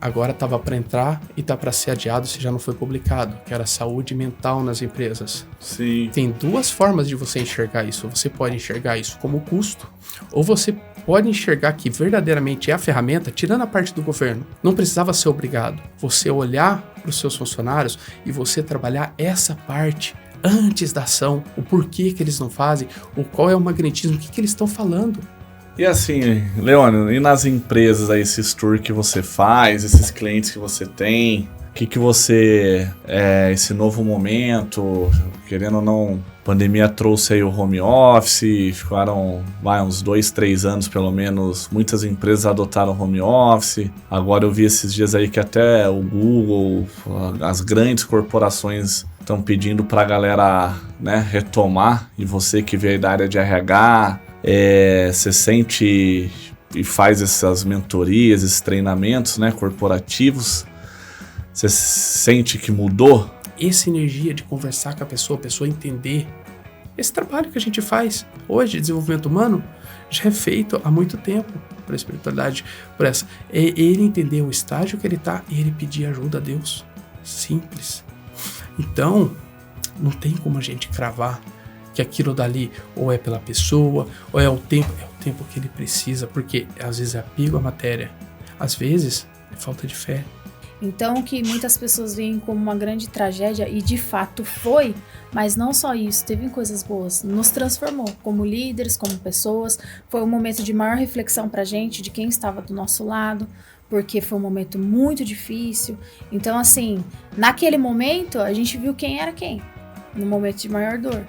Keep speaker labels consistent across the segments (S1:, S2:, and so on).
S1: agora estava para entrar e está para ser adiado se já não foi publicado, que era saúde mental nas empresas.
S2: Sim.
S1: Tem duas formas de você enxergar isso. Você pode enxergar isso como custo, ou você pode enxergar que verdadeiramente é a ferramenta, tirando a parte do governo. Não precisava ser obrigado. Você olhar para os seus funcionários e você trabalhar essa parte antes da ação, o porquê que eles não fazem, qual é o magnetismo, o que eles estão falando.
S2: E assim, Leônio, e nas empresas aí, esses tours que você faz, esses clientes que você tem, o que você, esse novo momento, querendo ou não, a pandemia trouxe aí o home office, ficaram uns 2-3 anos pelo menos, muitas empresas adotaram home office, agora eu vi esses dias aí que até o Google, as grandes corporações estão pedindo pra galera, né, retomar, e você que veio da área de RH, você sente e faz essas mentorias, esses treinamentos, né, corporativos, você sente que mudou?
S1: Essa energia de conversar com a pessoa entender. Esse trabalho que a gente faz hoje, de desenvolvimento humano, já é feito há muito tempo para a espiritualidade, por essa. É ele entender o estágio que ele está e ele pedir ajuda a Deus. Simples. Então, não tem como a gente cravar que aquilo dali ou é pela pessoa, ou é o tempo que ele precisa, porque às vezes é apego à matéria, às vezes é falta de fé.
S3: Então, que muitas pessoas veem como uma grande tragédia, e de fato foi, mas não só isso, teve coisas boas, nos transformou como líderes, como pessoas, foi um momento de maior reflexão pra gente, de quem estava do nosso lado, porque foi um momento muito difícil. Então, assim, naquele momento, a gente viu quem era quem, no momento de maior dor.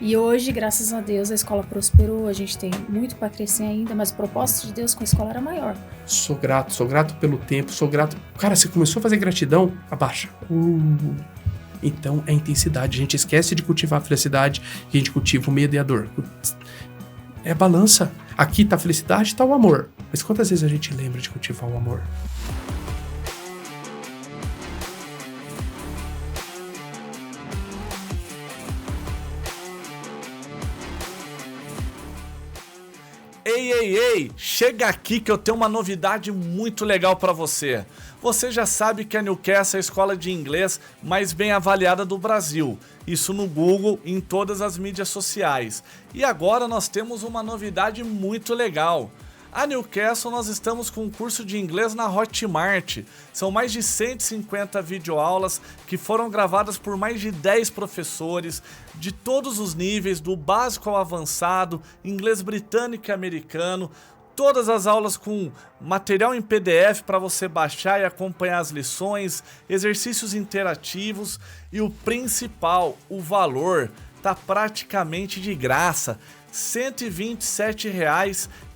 S3: E hoje, graças a Deus, a escola prosperou, a gente tem muito para crescer ainda, mas o propósito de Deus com a escola era maior.
S1: Sou grato pelo tempo, sou grato. Cara, você começou a fazer gratidão, abaixa. Então é intensidade, a gente esquece de cultivar a felicidade e a gente cultiva o medo e a dor. É balança. Aqui tá a felicidade, tá o amor. Mas quantas vezes a gente lembra de cultivar o amor?
S2: Ei, chega aqui que eu tenho uma novidade muito legal para você. Você já sabe que a Newcastle é a escola de inglês mais bem avaliada do Brasil. Isso no Google e em todas as mídias sociais. E agora nós temos uma novidade muito legal. A Newcastle, nós estamos com um curso de inglês na Hotmart. São mais de 150 videoaulas que foram gravadas por mais de 10 professores de todos os níveis, do básico ao avançado, inglês britânico e americano. Todas as aulas com material em PDF para você baixar e acompanhar as lições, exercícios interativos e o principal, o valor, tá praticamente de graça, R$ 127,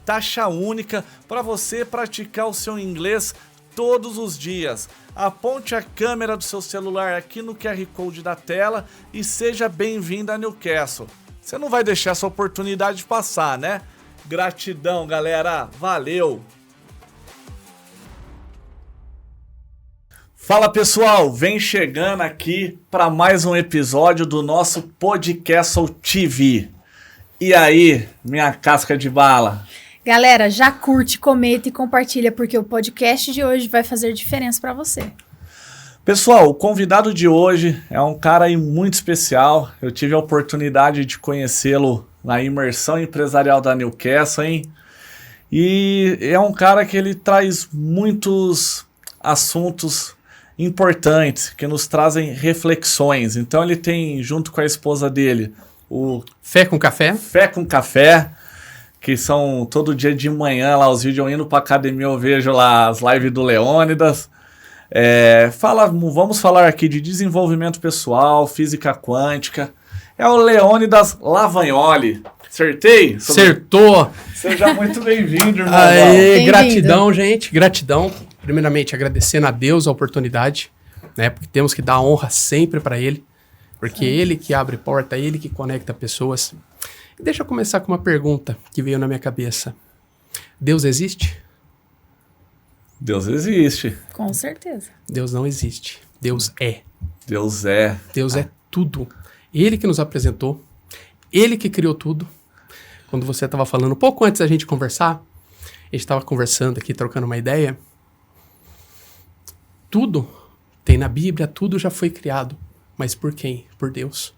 S2: taxa única para você praticar o seu inglês todos os dias. Aponte a câmera do seu celular aqui no QR Code da tela e seja bem-vindo a Newcastle. Você não vai deixar essa oportunidade passar, né? Gratidão, galera. Valeu! Fala, pessoal. Vem chegando aqui para mais um episódio do nosso Podcastle TV. E aí, minha casca de bala?
S3: Galera, já curte, comenta e compartilha, porque o podcast de hoje vai fazer diferença para você.
S2: Pessoal, o convidado de hoje é um cara aí muito especial. Eu tive a oportunidade de conhecê-lo na imersão empresarial da Newcastle, hein? E é um cara que ele traz muitos assuntos importantes, que nos trazem reflexões. Então ele tem, junto com a esposa dele, o
S1: Fé com Café.
S2: Fé com Café, que são todo dia de manhã lá os vídeos, eu indo pra academia eu vejo lá as lives do Leônidas. Vamos falar aqui de desenvolvimento pessoal, física quântica. É o Leônidas Lavagnoli. Acertei?
S1: Acertou!
S2: Seja muito bem-vindo, irmão.
S1: Aê, gratidão, gente. Gratidão. Primeiramente, agradecendo a Deus a oportunidade, né? Porque temos que dar honra sempre para Ele. Porque Ele que abre porta, Ele que conecta pessoas. E deixa eu começar com uma pergunta que veio na minha cabeça. Deus existe?
S2: Deus existe.
S3: Com certeza.
S1: Deus não existe. Deus é.
S2: Deus é.
S1: Deus é tudo. Ele que nos apresentou. Ele que criou tudo. Quando você estava falando, pouco antes da gente conversar, a gente estava conversando aqui, trocando uma ideia. tudo tem na Bíblia, tudo já foi criado. Mas por quem? Por Deus.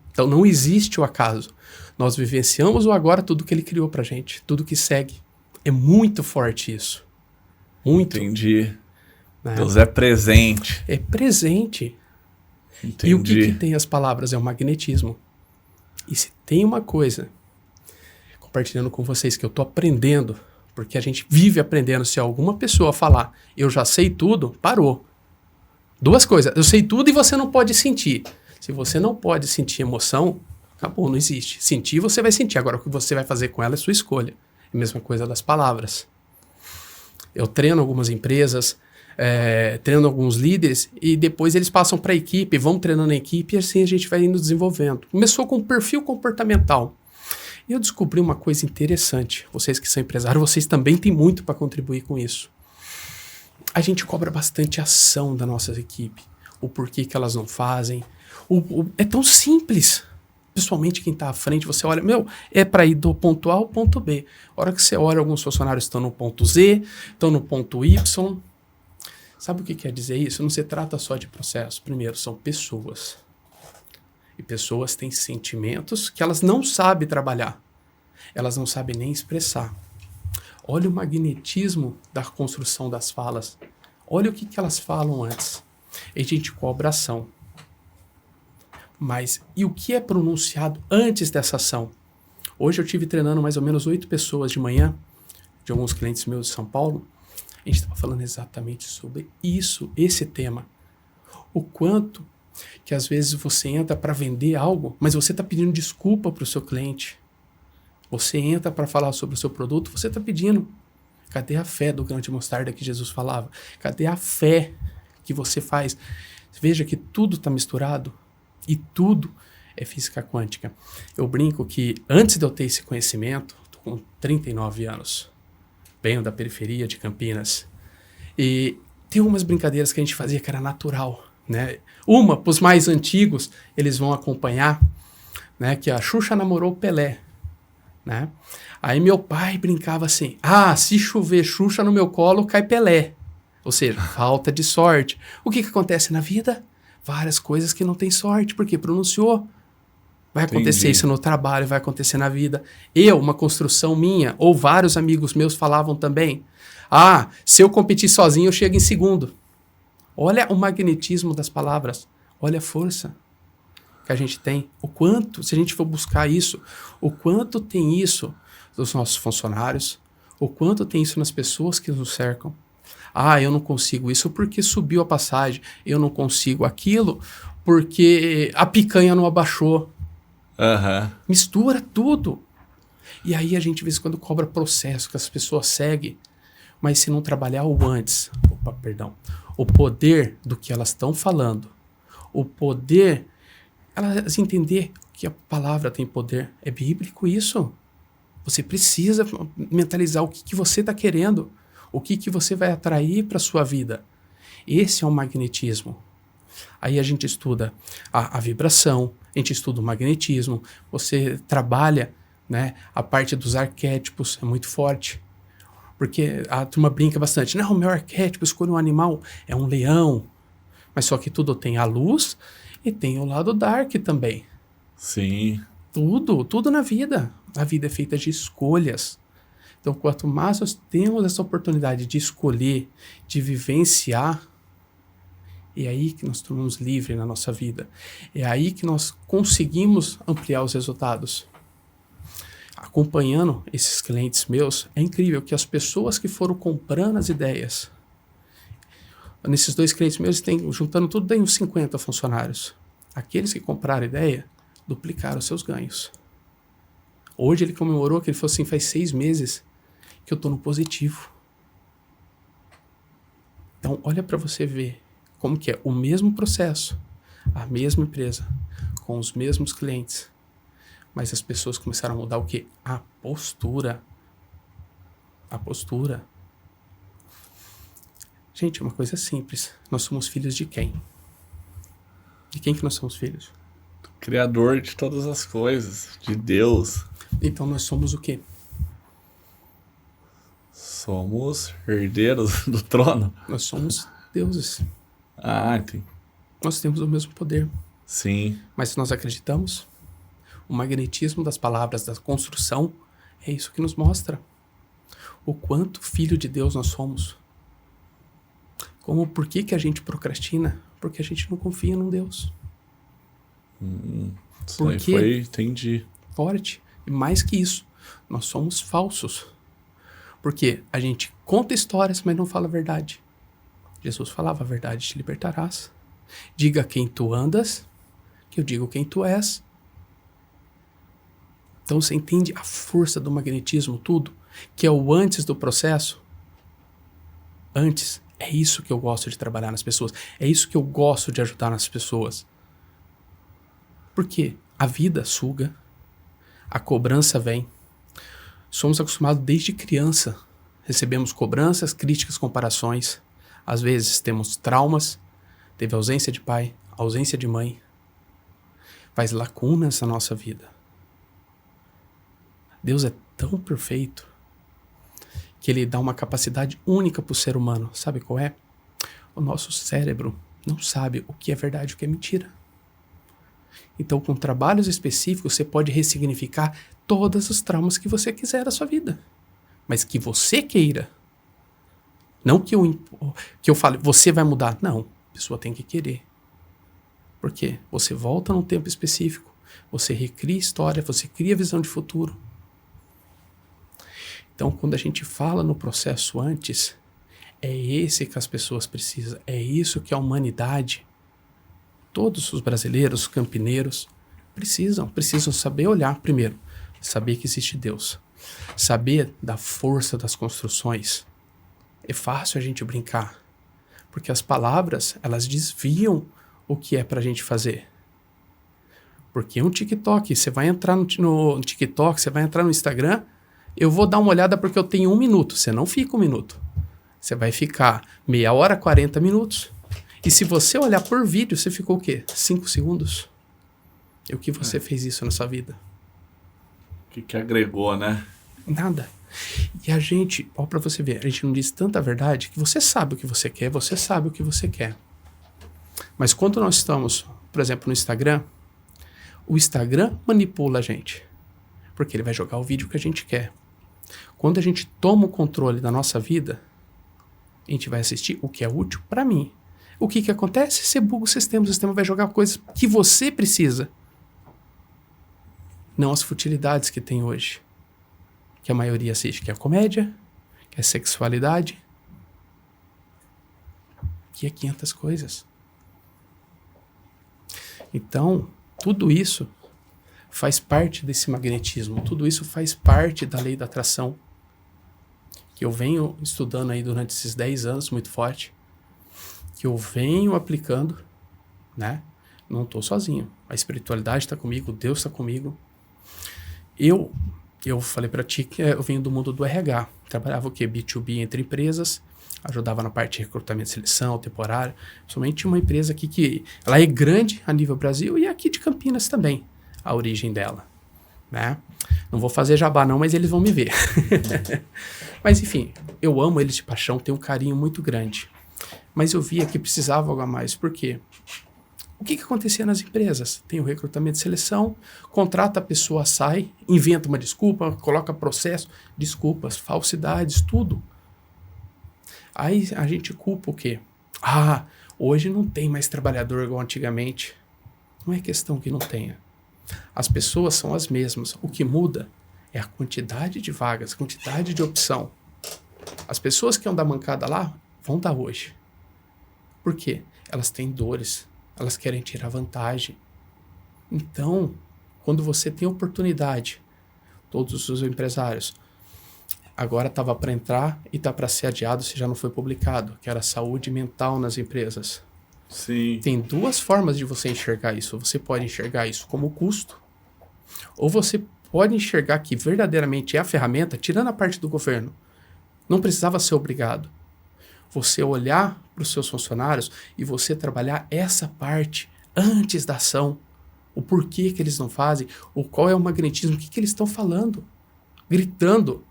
S1: Então não existe o acaso. Nós vivenciamos o agora, tudo que ele criou pra gente, tudo que segue. É muito forte isso. Muito.
S2: Entendi.
S1: Né?
S2: Deus é presente.
S1: É presente.
S2: Entendi.
S1: E o que tem as palavras? É o magnetismo. E se tem uma coisa, compartilhando com vocês, que eu tô aprendendo, porque a gente vive aprendendo, se alguma pessoa falar, eu já sei tudo, parou. Duas coisas, eu sei tudo e você não pode sentir. Se você não pode sentir emoção, acabou, não existe. Sentir, você vai sentir. Agora, o que você vai fazer com ela é sua escolha. É a mesma coisa das palavras. Eu treino algumas empresas, treino alguns líderes e depois eles passam para a equipe, vão treinando a equipe e assim a gente vai indo desenvolvendo. Começou com perfil comportamental. E eu descobri uma coisa interessante. Vocês que são empresários, vocês também têm muito para contribuir com isso. A gente cobra bastante ação da nossa equipe. O porquê que elas não fazem. É tão simples. Pessoalmente, quem está à frente, você olha, é para ir do ponto A ao ponto B. A hora que você olha, alguns funcionários estão no ponto Z, estão no ponto Y. Sabe o que quer dizer isso? Não se trata só de processo. Primeiro, são pessoas. E pessoas têm sentimentos que elas não sabem trabalhar. Elas não sabem nem expressar. Olha o magnetismo da construção das falas. Olha o que elas falam antes. E a gente cobra ação. Mas e o que é pronunciado antes dessa ação? Hoje eu tive treinando mais ou menos 8 pessoas de manhã, de alguns clientes meus de São Paulo. A gente estava falando exatamente sobre isso, esse tema. O quanto que às vezes você entra para vender algo, mas você está pedindo desculpa para o seu cliente. Você entra para falar sobre o seu produto, você está pedindo. Cadê a fé do grão de mostarda que Jesus falava? Cadê a fé que você faz? Veja que tudo está misturado e tudo é física quântica. Eu brinco que antes de eu ter esse conhecimento, estou com 39 anos, venho da periferia de Campinas, e tem umas brincadeiras que a gente fazia que era natural, né? Uma, para os mais antigos, eles vão acompanhar, né, que a Xuxa namorou o Pelé. Né? Aí meu pai brincava assim, se chover Xuxa no meu colo, cai Pelé. Ou seja, falta de sorte. O que acontece na vida? Várias coisas que não tem sorte, porque pronunciou. Vai acontecer isso no trabalho, vai acontecer na vida. Uma construção minha, ou vários amigos meus falavam também, se eu competir sozinho, eu chego em segundo. Olha o magnetismo das palavras, olha a força que a gente tem, o quanto, se a gente for buscar isso, o quanto tem isso dos nossos funcionários, o quanto tem isso nas pessoas que nos cercam. Eu não consigo isso porque subiu a passagem, eu não consigo aquilo porque a picanha não abaixou. Mistura tudo. E aí a gente, de vez em quando, cobra processo que as pessoas seguem, mas se não trabalhar o antes, o poder do que elas estão falando, o poder... Elas entender que a palavra tem poder. É bíblico isso. Você precisa mentalizar o que você está querendo. O que você vai atrair para a sua vida. Esse é o magnetismo. Aí a gente estuda a vibração, a gente estuda o magnetismo. Você trabalha, né, a parte dos arquétipos, é muito forte. Porque a turma brinca bastante. Não, o meu arquétipo, escolho um animal, é um leão. Mas só que tudo tem a luz... E tem o lado dark também.
S2: Sim.
S1: Tudo na vida. A vida é feita de escolhas. Então, quanto mais nós temos essa oportunidade de escolher, de vivenciar, é aí que nós tornamos livre na nossa vida. É aí que nós conseguimos ampliar os resultados. Acompanhando esses clientes meus, é incrível que as pessoas que foram comprando as ideias... Nesses 2 clientes meus, juntando tudo, tem uns 50 funcionários. Aqueles que compraram a ideia, duplicaram seus ganhos. Hoje ele comemorou que ele falou assim, faz 6 meses que eu estou no positivo. Então, olha para você ver como que é o mesmo processo, a mesma empresa, com os mesmos clientes. Mas as pessoas começaram a mudar o quê? A postura. A postura. Gente, é uma coisa simples. Nós somos filhos de quem? De quem que nós somos filhos?
S2: Do Criador de todas as coisas, de Deus.
S1: Então nós somos o quê?
S2: Somos herdeiros do trono.
S1: Nós somos deuses.
S2: Entendi.
S1: Nós temos o mesmo poder.
S2: Sim.
S1: Mas se nós acreditamos, o magnetismo das palavras, da construção, é isso que nos mostra o quanto filho de Deus nós somos. Por que a gente procrastina? Porque a gente não confia num Deus.
S2: Isso aí foi, entendi.
S1: Forte. E mais que isso, nós somos falsos. Porque a gente conta histórias, mas não fala a verdade. Jesus falava: a verdade te libertarás. Diga quem tu andas, que eu digo quem tu és. Então você entende a força do magnetismo, tudo, que é o antes do processo? Antes, é isso que eu gosto de trabalhar nas pessoas. É isso que eu gosto de ajudar nas pessoas. Porque a vida suga, a cobrança vem. Somos acostumados desde criança. Recebemos cobranças, críticas, comparações. Às vezes temos traumas, teve ausência de pai, ausência de mãe. Faz lacunas na nossa vida. Deus é tão perfeito que ele dá uma capacidade única para o ser humano. Sabe qual é? O nosso cérebro não sabe o que é verdade e o que é mentira. Então, com trabalhos específicos, você pode ressignificar todos os traumas que você quiser da sua vida. Mas que você queira. Não que eu fale, você vai mudar. Não, a pessoa tem que querer. Por quê? Você volta num tempo específico, você recria história, você cria visão de futuro. Então, quando a gente fala no processo antes, é esse que as pessoas precisam, é isso que a humanidade, todos os brasileiros, os campineiros, precisam saber olhar primeiro, saber que existe Deus, saber da força das construções. É fácil a gente brincar, porque as palavras, elas desviam o que é pra gente fazer. Porque um TikTok, você vai entrar no TikTok, você vai entrar no Instagram, eu vou dar uma olhada porque eu tenho 1 minuto. Você não fica 1 minuto. Você vai ficar meia hora, 40 minutos. E se você olhar por vídeo, você ficou o quê? 5 segundos? E o que você fez isso na sua vida?
S2: O que agregou, né?
S1: Nada. E a gente, ó, pra você ver, a gente não diz tanta verdade que você sabe o que você quer, você sabe o que você quer. Mas quando nós estamos, por exemplo, no Instagram, o Instagram manipula a gente. Porque ele vai jogar o vídeo que a gente quer. Quando a gente toma o controle da nossa vida, a gente vai assistir o que é útil para mim. O que acontece? Você buga o sistema vai jogar coisas que você precisa. Não as futilidades que tem hoje. Que a maioria assiste, que é comédia, que é sexualidade, que é 500 coisas. Então, tudo isso faz parte desse magnetismo, tudo isso faz parte da lei da atração, que eu venho estudando aí durante esses 10 anos, muito forte, que eu venho aplicando, né? Não estou sozinho, a espiritualidade está comigo, Deus está comigo. Eu falei para ti que eu venho do mundo do RH, trabalhava o quê? B2B entre empresas, ajudava na parte de recrutamento e seleção, temporário, somente uma empresa aqui que ela é grande a nível Brasil e aqui de Campinas também, a origem dela, né? Não vou fazer jabá não, mas eles vão me ver. Mas enfim, eu amo eles de paixão, tenho um carinho muito grande. Mas eu via que precisava algo a mais, por quê? O que acontecia nas empresas? Tem o recrutamento e seleção, contrata a pessoa, sai, inventa uma desculpa, coloca processo, desculpas, falsidades, tudo. Aí a gente culpa o quê? Hoje não tem mais trabalhador igual antigamente. Não é questão que não tenha. As pessoas são as mesmas. O que muda é a quantidade de vagas, a quantidade de opção. As pessoas que iam dar mancada lá, vão dar hoje. Por quê? Elas têm dores. Elas querem tirar vantagem. Então, quando você tem oportunidade, todos os empresários, agora estava para entrar e está para ser adiado se já não foi publicado, que era saúde mental nas empresas.
S2: Sim.
S1: Tem 2 formas de você enxergar isso. Você pode enxergar isso como custo, ou você pode enxergar que verdadeiramente é a ferramenta, tirando a parte do governo. Não precisava ser obrigado. Você olhar para os seus funcionários e você trabalhar essa parte antes da ação. O porquê que eles não fazem, ou qual é o magnetismo, o que eles estão falando, gritando.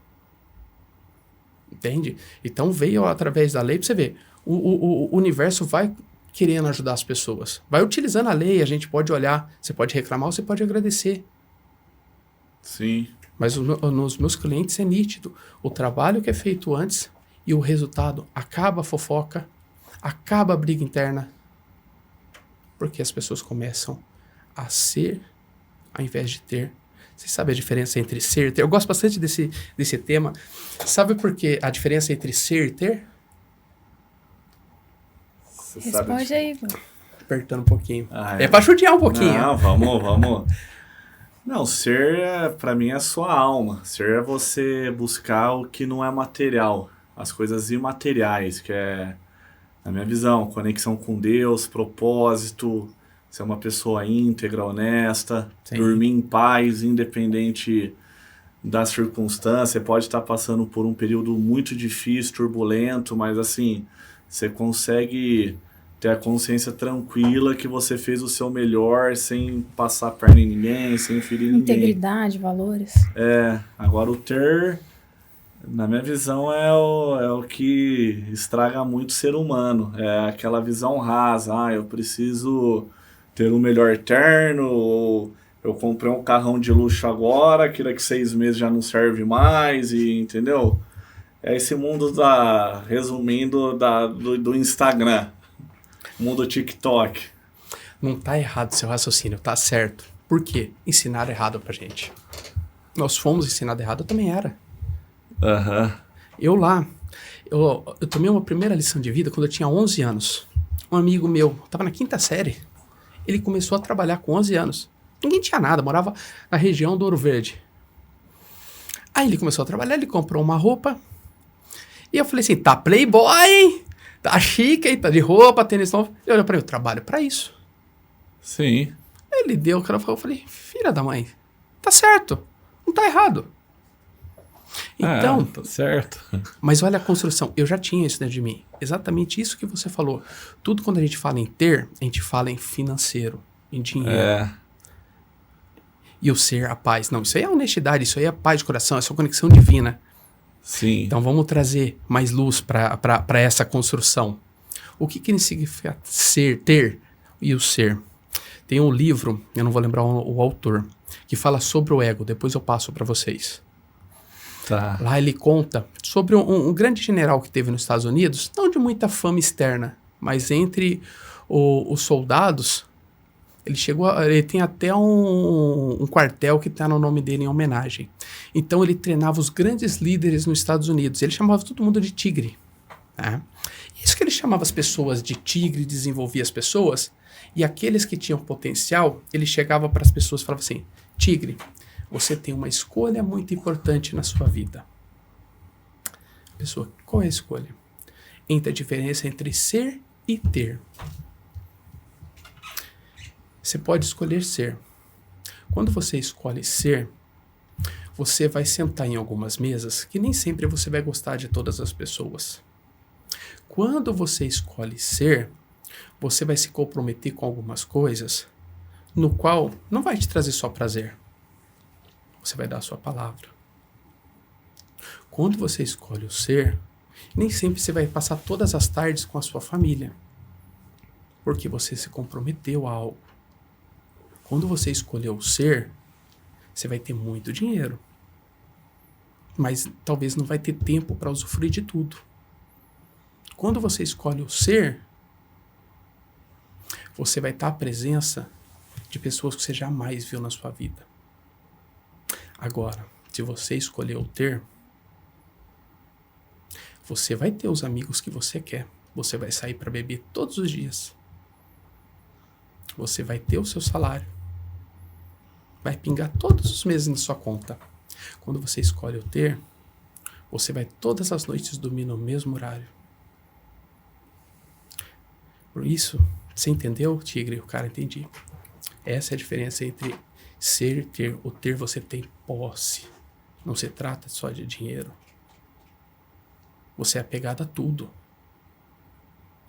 S1: Entende? Então veio através da lei para você ver O universo vai querendo ajudar as pessoas. Vai utilizando a lei, a gente pode olhar, você pode reclamar ou você pode agradecer.
S2: Sim.
S1: Mas nos meus clientes é nítido. O trabalho que é feito antes e o resultado. Acaba a fofoca, acaba a briga interna. Porque as pessoas começam a ser ao invés de ter. Você sabe a diferença entre ser e ter? Eu gosto bastante desse tema. Sabe por que a diferença entre ser e ter?
S2: Você
S3: Responde aí, Igor.
S1: Apertando um pouquinho.
S2: Ah,
S1: É pra judiar um pouquinho.
S2: Não, vamos. Não, ser, pra mim, é sua alma. Ser é você buscar o que não é material. As coisas imateriais, que é, na minha visão, conexão com Deus, propósito, ser uma pessoa íntegra, honesta,
S1: Sim.
S2: dormir em paz, independente das circunstâncias. Você pode estar passando por um período muito difícil, turbulento, mas assim, você consegue ter a consciência tranquila que você fez o seu melhor sem passar a perna em ninguém, sem ferir ninguém.
S3: Integridade, valores.
S2: Agora o ter, na minha visão, é o que estraga muito o ser humano. É aquela visão rasa. Eu preciso ter um melhor terno, ou eu comprei um carrão de luxo agora, que daqui 6 meses já não serve mais, e entendeu? É esse mundo resumindo, do Instagram. Mundo TikTok.
S1: Não tá errado seu raciocínio, tá certo. Por quê? Ensinaram errado pra gente. Nós fomos ensinados errado, eu também era. Eu tomei uma primeira lição de vida quando eu tinha 11 anos. Um amigo meu, tava na 5ª série. Ele começou a trabalhar com 11 anos. Ninguém tinha nada, morava na região do Ouro Verde. Aí ele começou a trabalhar, ele comprou uma roupa. E eu falei assim, tá playboy, tá chique, hein? Tá de roupa, tênis novo. Ele olhou pra mim, eu trabalho pra isso.
S2: Sim.
S1: Ele deu o cara, eu falei, filha da mãe, tá certo, não tá errado. Então,
S2: tá certo.
S1: mas olha a construção, eu já tinha isso dentro de mim. Exatamente isso que você falou. Tudo quando a gente fala em ter, a gente fala em financeiro, em dinheiro. E o ser, a paz. Não, isso aí é honestidade, isso aí é paz de coração, essa é conexão divina.
S2: Sim.
S1: Então vamos trazer mais luz para essa construção. O que significa ser, ter e o ser? Tem um livro, eu não vou lembrar o autor, que fala sobre o ego, depois eu passo para vocês.
S2: Tá.
S1: Lá ele conta sobre um grande general que teve nos Estados Unidos, não de muita fama externa, mas entre os soldados, ele tem até um quartel que está no nome dele em homenagem. Então ele treinava os grandes líderes nos Estados Unidos, ele chamava todo mundo de tigre. Né? Isso que ele chamava as pessoas de tigre, desenvolvia as pessoas, e aqueles que tinham potencial, ele chegava para as pessoas e falava assim, tigre, você tem uma escolha muito importante na sua vida. Pessoa, qual é a escolha? Entre a diferença entre ser e ter. Você pode escolher ser. Quando você escolhe ser, você vai sentar em algumas mesas que nem sempre você vai gostar de todas as pessoas. Quando você escolhe ser, você vai se comprometer com algumas coisas no qual não vai te trazer só prazer. Você vai dar a sua palavra. Quando você escolhe o ser, nem sempre você vai passar todas as tardes com a sua família, porque você se comprometeu a algo. Quando você escolheu o ser, você vai ter muito dinheiro, mas talvez não vai ter tempo para usufruir de tudo. Quando você escolhe o ser, você vai estar à presença de pessoas que você jamais viu na sua vida. Agora, se você escolher o ter, você vai ter os amigos que você quer. Você vai sair para beber todos os dias. Você vai ter o seu salário. Vai pingar todos os meses na sua conta. Quando você escolhe o ter, você vai todas as noites dormir no mesmo horário. Por isso, você entendeu, tigre? O cara, entendi. Essa é a diferença entre ser e ter. O ter você tem posse. Não se trata só de dinheiro. Você é apegado a tudo.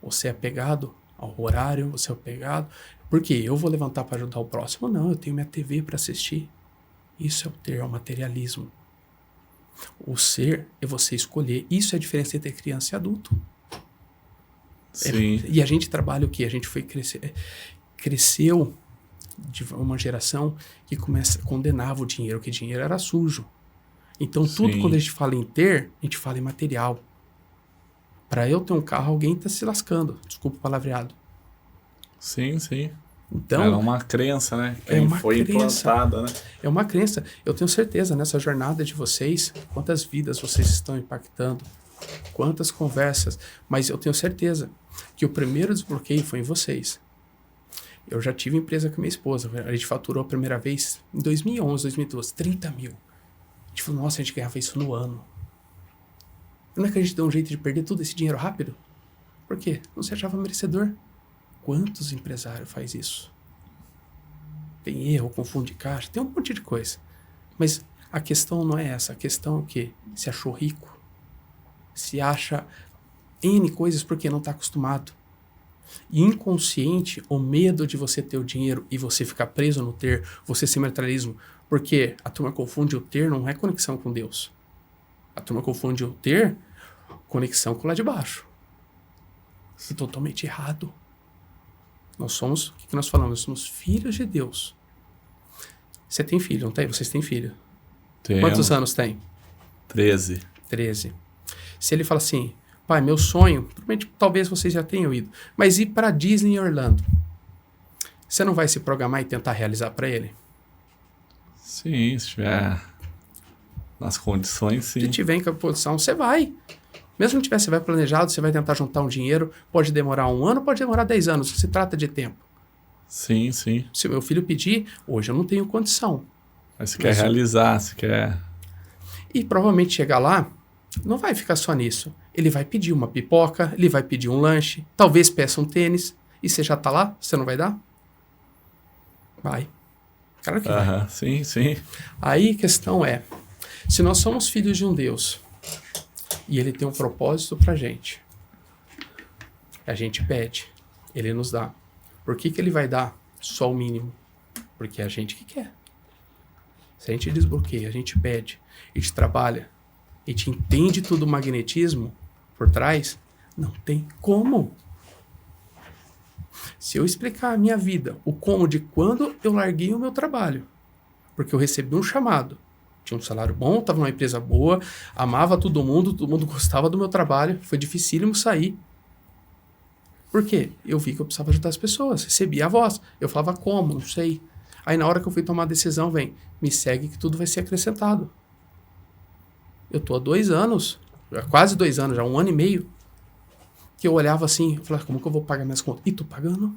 S1: Você é apegado ao horário, você é apegado... Por quê? Eu vou levantar para ajudar o próximo? Não, eu tenho minha TV para assistir. Isso é o ter, é o materialismo. O ser é você escolher. Isso é a diferença entre criança e adulto.
S2: Sim.
S1: E a gente trabalha o quê? A gente cresceu de uma geração que condenava o dinheiro, que dinheiro era sujo. Então, tudo
S2: Sim.
S1: quando a gente fala em ter, a gente fala em material. Para eu ter um carro, alguém está se lascando. Desculpa o palavreado.
S2: Sim, sim.
S1: Então,
S2: Era uma crença, né?
S1: É uma
S2: foi
S1: crença.
S2: implantada, né?
S1: é uma crença. Eu tenho certeza, nessa jornada de vocês, quantas vidas vocês estão impactando, quantas conversas. Mas eu tenho certeza que o primeiro desbloqueio foi em vocês. Eu já tive empresa com minha esposa. A gente faturou a primeira vez em 2011, 2012, 30 mil. A gente falou, nossa, a gente ganhava isso no ano. Não é que a gente deu um jeito de perder todo esse dinheiro rápido? Por quê? Não se achava merecedor. Quantos empresários faz isso? Tem erro, confunde caixa, tem um monte de coisa. Mas a questão não é essa. A questão é o quê? Se achou rico. Se acha N coisas porque não está acostumado. E inconsciente, o medo de você ter o dinheiro e você ficar preso no ter, você ser materialismo. Porque a turma confunde o ter, não é conexão com Deus. A turma confunde o ter, conexão com o lá de baixo. E totalmente errado. Nós somos, o que nós falamos? Nós somos filhos de Deus. Você tem filho, não tem? Vocês têm filho.
S2: Temos.
S1: Quantos anos tem?
S2: 13.
S1: 13. Se ele fala assim, pai, meu sonho, provavelmente, talvez vocês já tenham ido, mas ir para Disney em Orlando. Você não vai se programar e tentar realizar para ele?
S2: Sim, se tiver nas condições, sim.
S1: Se tiver em posição, você vai. Mesmo que não tiver, você vai planejado, você vai tentar juntar um dinheiro, pode demorar 1 ano, pode demorar 10 anos, se trata de tempo.
S2: Sim, sim.
S1: Se meu filho pedir, hoje eu não tenho condição.
S2: Mas você quer realizar, você quer...
S1: E provavelmente chegar lá, não vai ficar só nisso. Ele vai pedir uma pipoca, ele vai pedir um lanche, talvez peça um tênis, e você já tá lá, você não vai dar? Vai. Claro que vai.
S2: Sim, sim.
S1: Aí a questão é, se nós somos filhos de um Deus, e ele tem um propósito pra gente, a gente pede, ele nos dá. Por que ele vai dar só o mínimo? Porque é a gente que quer. Se a gente desbloqueia, a gente pede, a gente trabalha, a gente entende todo o magnetismo por trás, não tem como. Se eu explicar a minha vida, o como de quando eu larguei o meu trabalho, porque eu recebi um chamado, tinha um salário bom, estava numa empresa boa, amava todo mundo gostava do meu trabalho, foi dificílimo sair. Por quê? Eu vi que eu precisava ajudar as pessoas, recebi a voz, eu falava como, não sei. Aí na hora que eu fui tomar a decisão, me segue que tudo vai ser acrescentado. Eu tô há 2 anos, quase 2 anos, já 1 ano e meio, que eu olhava assim, eu falava, como que eu vou pagar minhas contas? E tô pagando.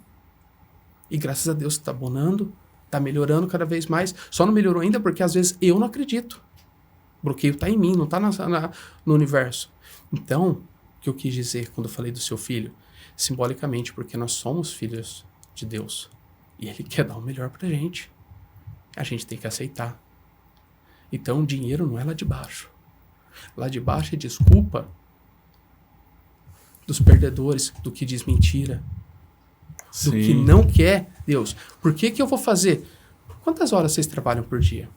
S1: E graças a Deus tá abonando, tá melhorando cada vez mais. Só não melhorou ainda porque às vezes eu não acredito. O bloqueio tá em mim, não tá no universo. Então, o que eu quis dizer quando eu falei do seu filho? Simbolicamente, porque nós somos filhos de Deus. E Ele quer dar o melhor pra gente. A gente tem que aceitar. Então, o dinheiro não é lá de baixo. Lá de baixo é desculpa dos perdedores, do que diz mentira, do que não quer Deus. Por que eu vou fazer? Quantas horas vocês trabalham por dia?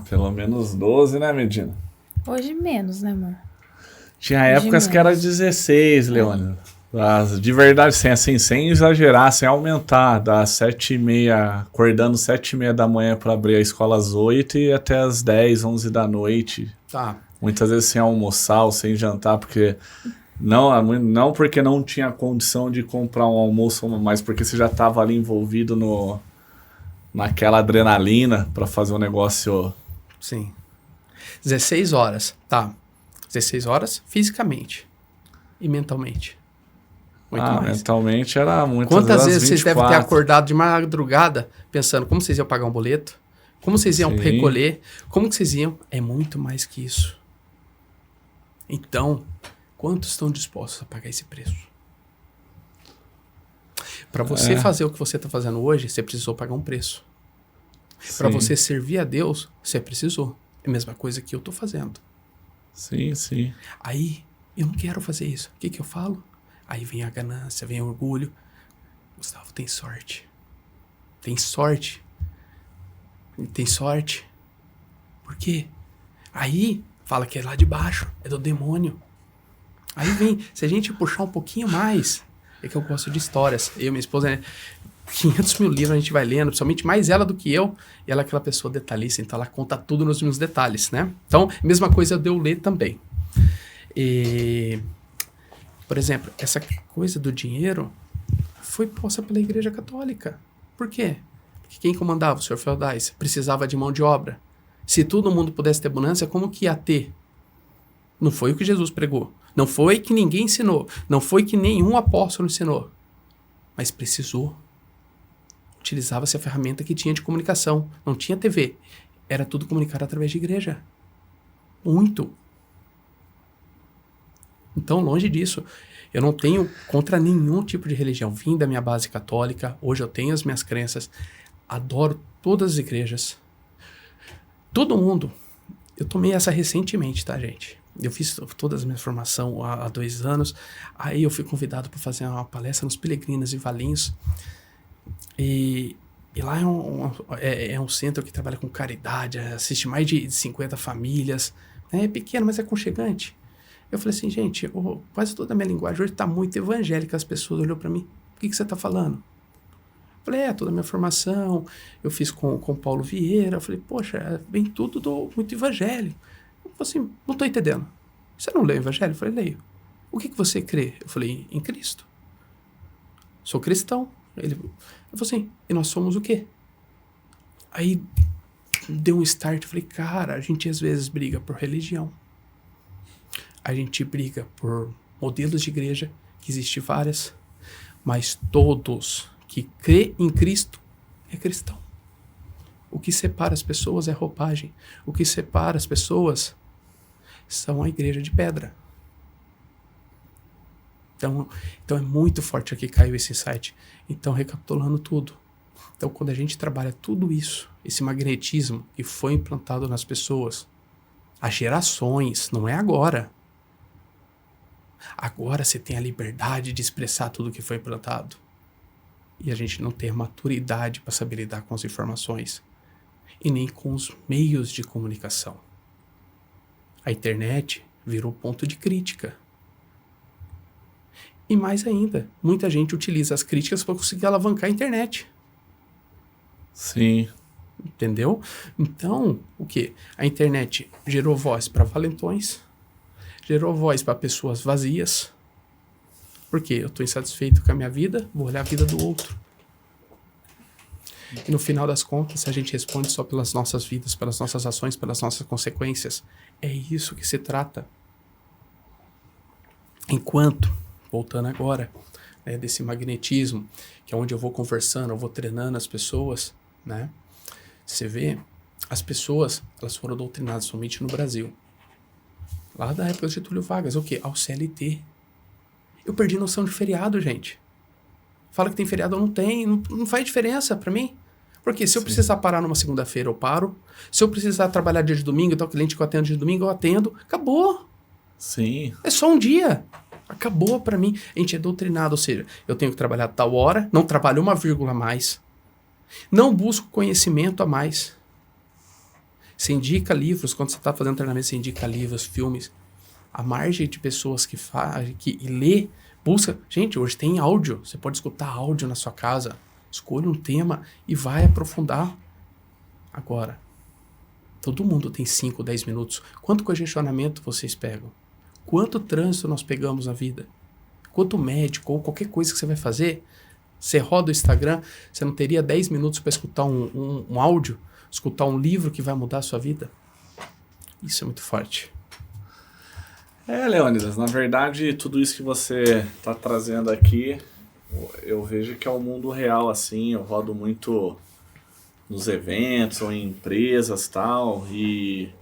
S2: Pelo menos 12, né, Medina?
S3: Hoje menos, né, amor?
S2: Tinha épocas que era 16, Leônidas. De verdade, sem exagerar, sem aumentar, das 7h30, acordando 7h30 da manhã para abrir a escola às 8 e até às 10, 11 da noite.
S1: Tá.
S2: Muitas vezes sem almoçar ou sem jantar, porque não porque não tinha condição de comprar um almoço, mas porque você já estava ali envolvido naquela adrenalina para fazer um negócio.
S1: Sim. 16 horas, tá. 16 horas fisicamente e mentalmente. Muito mais.
S2: Mentalmente era muitas
S1: Quantas
S2: vezes
S1: vezes 24. Vocês devem ter acordado de madrugada pensando como vocês iam pagar um boleto? Como vocês iam recolher? Como que vocês iam? É muito mais que isso. Então, quantos estão dispostos a pagar esse preço? Para você fazer o que você está fazendo hoje, você precisou pagar um preço. Para você servir a Deus, você precisou. É a mesma coisa que eu estou fazendo.
S2: Sim, sim.
S1: Aí, eu não quero fazer isso. O que eu falo? Aí vem a ganância, vem o orgulho. Gustavo, tem sorte. Tem sorte. Tem sorte. Por quê? Aí, fala que é lá de baixo, é do demônio. Aí vem, se a gente puxar um pouquinho mais, é que eu gosto de histórias. Eu e minha esposa, né, 500 mil livros a gente vai lendo, principalmente mais ela do que eu, e ela é aquela pessoa detalhista, então ela conta tudo nos mínimos detalhes, né? Então, mesma coisa de eu ler também. E, por exemplo, essa coisa do dinheiro foi posta pela Igreja Católica. Por quê? Porque quem comandava, o senhor feudais, precisava de mão de obra. Se todo mundo pudesse ter abundância, como que ia ter? Não foi o que Jesus pregou. Não foi que ninguém ensinou. Não foi que nenhum apóstolo ensinou. Mas precisou. Utilizava-se a ferramenta que tinha de comunicação. Não tinha TV. Era tudo comunicado através de igreja. Muito. Então, longe disso, eu não tenho contra nenhum tipo de religião. Vim da minha base católica. Hoje eu tenho as minhas crenças. Adoro todas as igrejas. Todo mundo. Eu tomei essa recentemente, tá, gente? Eu fiz toda a minha formação há 2 anos. Aí eu fui convidado para fazer uma palestra nos Peregrinos e Valinhos. E lá é um centro que trabalha com caridade, assiste mais de 50 famílias. É pequeno, mas é aconchegante. Eu falei assim, gente, quase toda a minha linguagem hoje está muito evangélica. As pessoas olhou para mim, o que você está falando? Eu falei, toda a minha formação, eu fiz com Paulo Vieira. Eu falei, poxa, vem tudo muito evangelho. Eu falei assim, não estou entendendo. Você não lê o evangelho? Eu falei, leio. O que você crê? Eu falei, em Cristo. Sou cristão. Ele falou assim, e nós somos o quê? Aí deu um start, eu falei, cara, a gente às vezes briga por religião. A gente briga por modelos de igreja, que existem várias, mas todos que crê em Cristo é cristão. O que separa as pessoas é roupagem. O que separa as pessoas são a igreja de pedra. Então é muito forte aqui, caiu esse insight. Então, recapitulando tudo. Então, quando a gente trabalha tudo isso, esse magnetismo que foi implantado nas pessoas, há gerações, não é agora. Agora você tem a liberdade de expressar tudo que foi implantado. E a gente não tem a maturidade para saber lidar com as informações. E nem com os meios de comunicação. A internet virou ponto de crítica. E mais ainda, muita gente utiliza as críticas para conseguir alavancar a internet.
S2: Sim.
S1: Entendeu? Então, o quê? A internet gerou voz para valentões, gerou voz para pessoas vazias. Por quê? Eu estou insatisfeito com a minha vida, vou olhar a vida do outro. E no final das contas, a gente responde só pelas nossas vidas, pelas nossas ações, pelas nossas consequências. É isso que se trata. Enquanto, voltando agora, desse magnetismo, que é onde eu vou conversando, eu vou treinando as pessoas, né? Você vê, as pessoas, elas foram doutrinadas somente no Brasil. Lá da época de Getúlio Vargas, o quê? Ao CLT. Eu perdi noção de feriado, gente. Fala que tem feriado, eu não tenho. Não faz diferença pra mim. Porque se eu precisar parar numa segunda-feira, eu paro. Se eu precisar trabalhar dia de domingo, então o cliente que eu atendo dia de domingo, eu atendo. Acabou.
S2: Sim.
S1: É só um dia. Acabou pra mim. A gente é doutrinado, ou seja, eu tenho que trabalhar tal hora, não trabalho 1 vírgula a mais. Não busco conhecimento a mais. Você indica livros, quando você está fazendo treinamento, você indica livros, filmes. A margem de pessoas que lê, busca. Gente, hoje tem áudio. Você pode escutar áudio na sua casa. Escolha um tema e vai aprofundar. Agora, todo mundo tem 5, 10 minutos. Quanto congestionamento vocês pegam? Quanto trânsito nós pegamos na vida? Quanto médico ou qualquer coisa que você vai fazer, você roda o Instagram, você não teria 10 minutos para escutar um áudio, escutar um livro que vai mudar a sua vida? Isso é muito forte.
S2: Leônidas, na verdade, tudo isso que você está trazendo aqui, eu vejo que é o mundo real, assim. Eu rodo muito nos eventos ou em empresas e tal, e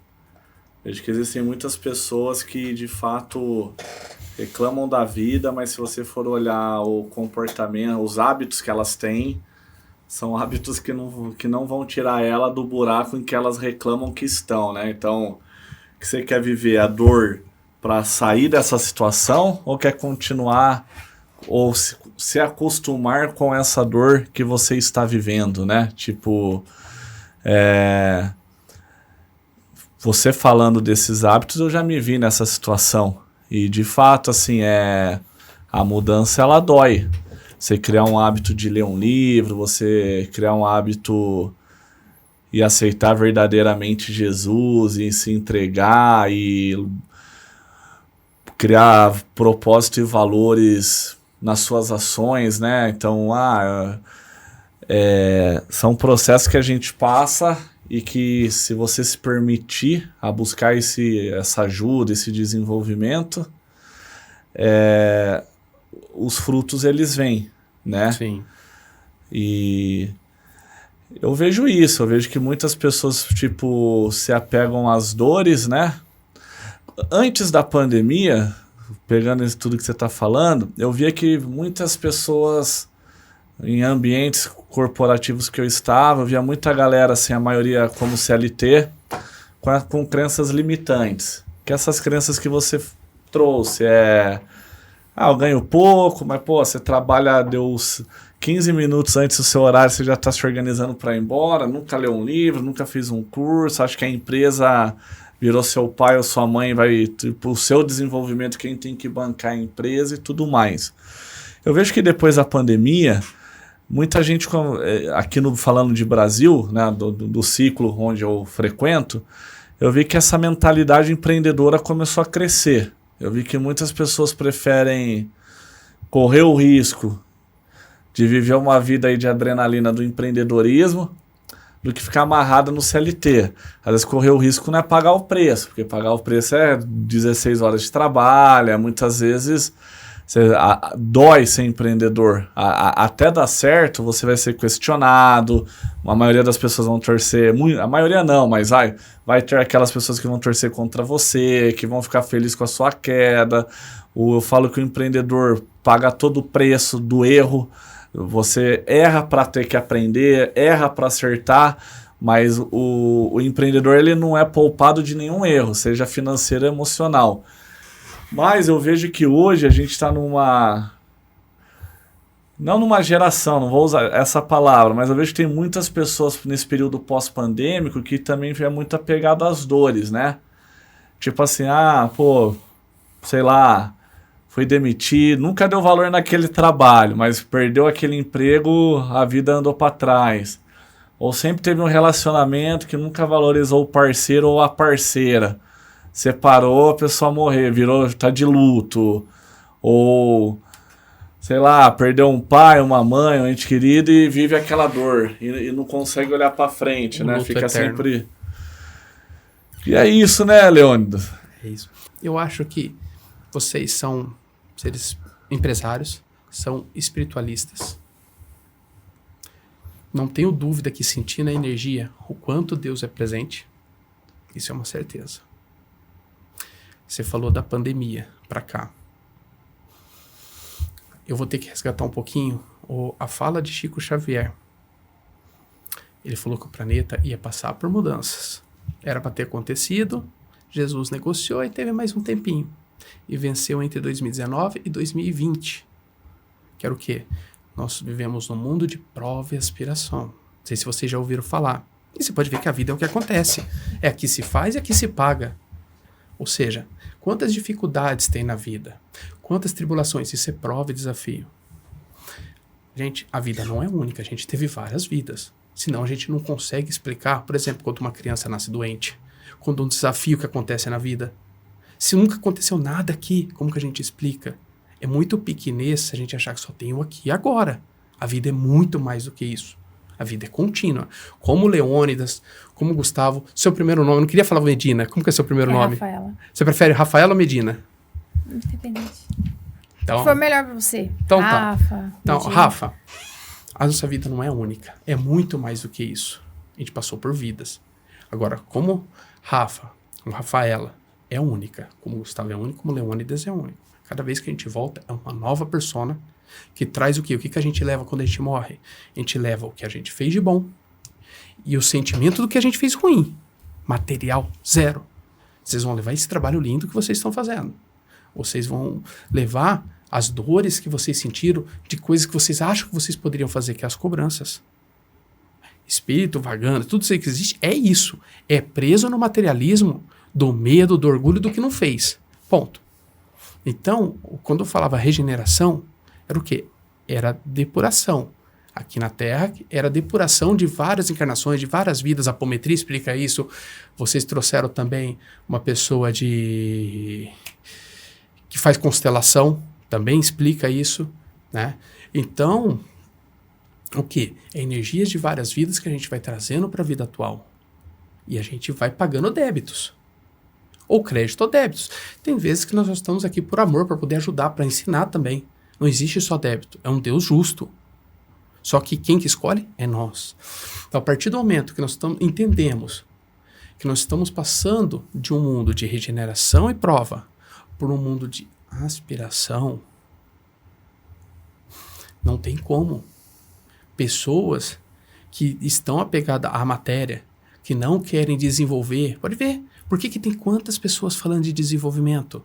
S2: vejo que existem muitas pessoas que, de fato, reclamam da vida, mas se você for olhar o comportamento, os hábitos que elas têm, são hábitos que não vão tirar ela do buraco em que elas reclamam que estão, né? Então, o que você quer viver? A dor para sair dessa situação, ou quer continuar ou se acostumar com essa dor que você está vivendo, né? Tipo, você falando desses hábitos, eu já me vi nessa situação. E de fato, assim, a mudança ela dói. Você criar um hábito de ler um livro, você criar um hábito e aceitar verdadeiramente Jesus e se entregar e criar propósito e valores nas suas ações, né? Então, são processos que a gente passa e que, se você se permitir a buscar essa ajuda, esse desenvolvimento, os frutos eles vêm, né?
S1: Sim.
S2: E eu vejo isso, eu vejo que muitas pessoas, tipo, se apegam às dores, né? Antes da pandemia, pegando isso tudo que você está falando, eu via que muitas pessoas em ambientes corporativos que eu estava, eu via muita galera, assim, a maioria como CLT, com crenças limitantes. Que essas crenças que você trouxe eu ganho pouco, mas, pô, você trabalha, deu 15 minutos antes do seu horário, você já está se organizando para ir embora, nunca leu um livro, nunca fez um curso, acho que a empresa virou seu pai ou sua mãe, tipo, o seu desenvolvimento, quem tem que bancar a empresa e tudo mais. Eu vejo que depois da pandemia, muita gente, aqui falando de Brasil, né, do ciclo onde eu frequento, eu vi que essa mentalidade empreendedora começou a crescer. Eu vi que muitas pessoas preferem correr o risco de viver uma vida aí de adrenalina do empreendedorismo do que ficar amarrada no CLT. Às vezes correr o risco não é pagar o preço, porque pagar o preço é 16 horas de trabalho, muitas vezes dói ser empreendedor. Até dar certo, você vai ser questionado, a maioria das pessoas vão torcer, a maioria não, mas vai ter aquelas pessoas que vão torcer contra você, que vão ficar felizes com a sua queda. Eu falo que o empreendedor paga todo o preço do erro. Você erra para ter que aprender, erra para acertar, mas o empreendedor ele não é poupado de nenhum erro, seja financeiro ou emocional. Mas eu vejo que hoje a gente está não numa geração, não vou usar essa palavra, mas eu vejo que tem muitas pessoas nesse período pós-pandêmico que também é muito apegado às dores, né? Tipo assim, sei lá, foi demitido, nunca deu valor naquele trabalho, mas perdeu aquele emprego, a vida andou para trás. Ou sempre teve um relacionamento que nunca valorizou o parceiro ou a parceira. Separou, a pessoa morreu, tá de luto. Ou, sei lá, perdeu um pai, uma mãe, um ente querido e vive aquela dor. E não consegue olhar para frente, né? Fica eterno. Sempre... E é isso, né, Leônidas?
S1: É isso. Eu acho que vocês são seres empresários, são espiritualistas. Não tenho dúvida que sentir na energia o quanto Deus é presente, isso é uma certeza. Você falou da pandemia para cá. Eu vou ter que resgatar um pouquinho a fala de Chico Xavier. Ele falou que o planeta ia passar por mudanças. Era para ter acontecido, Jesus negociou e teve mais um tempinho. E venceu entre 2019 e 2020. Que era o quê? Nós vivemos num mundo de prova e aspiração. Não sei se vocês já ouviram falar. E você pode ver que a vida é o que acontece. É aqui se faz e aqui se paga. Ou seja, quantas dificuldades tem na vida? Quantas tribulações? Isso é prova e desafio. Gente, a vida não é única. A gente teve várias vidas. Senão a gente não consegue explicar, por exemplo, quando uma criança nasce doente. Quando um desafio que acontece na vida. Se nunca aconteceu nada aqui, como que a gente explica? É muito pequenez a gente achar que só tem o aqui e agora. A vida é muito mais do que isso. A vida é contínua. Como Leônidas, como Gustavo. Seu primeiro nome, eu não queria falar Medina. Como que é seu primeiro nome?
S3: Rafaela.
S1: Você prefere Rafaela ou Medina?
S3: Independente.
S1: Então,
S3: foi melhor pra você.
S1: Então
S3: Rafa.
S1: Tá. Então,
S3: Medina.
S1: Rafa, a nossa vida não é única. É muito mais do que isso. A gente passou por vidas. Agora, como Rafa, como Rafaela, é única. Como Gustavo é único, como Leônidas é único. Cada vez que a gente volta, é uma nova persona que traz o quê? O que a gente leva quando a gente morre? A gente leva o que a gente fez de bom e o sentimento do que a gente fez ruim. Material, zero. Vocês vão levar esse trabalho lindo que vocês estão fazendo. Vocês vão levar as dores que vocês sentiram de coisas que vocês acham que vocês poderiam fazer, que é as cobranças. Espírito vagando, tudo isso que existe é isso. É preso no materialismo do medo, do orgulho do que não fez. Ponto. Então, quando eu falava regeneração, era o quê? Era depuração. Aqui na Terra, era depuração de várias encarnações, de várias vidas. A apometria explica isso. Vocês trouxeram também uma pessoa que faz constelação, também explica isso, né? Então, o quê? É energias de várias vidas que a gente vai trazendo para a vida atual. E a gente vai pagando débitos. Ou crédito ou débitos. Tem vezes que nós estamos aqui por amor, para poder ajudar, para ensinar também. Não existe só débito. É um Deus justo. Só que quem que escolhe é nós. Então, a partir do momento que nós entendemos que nós estamos passando de um mundo de regeneração e prova por um mundo de aspiração, não tem como. Pessoas que estão apegadas à matéria, que não querem desenvolver, pode ver, por que tem quantas pessoas falando de desenvolvimento?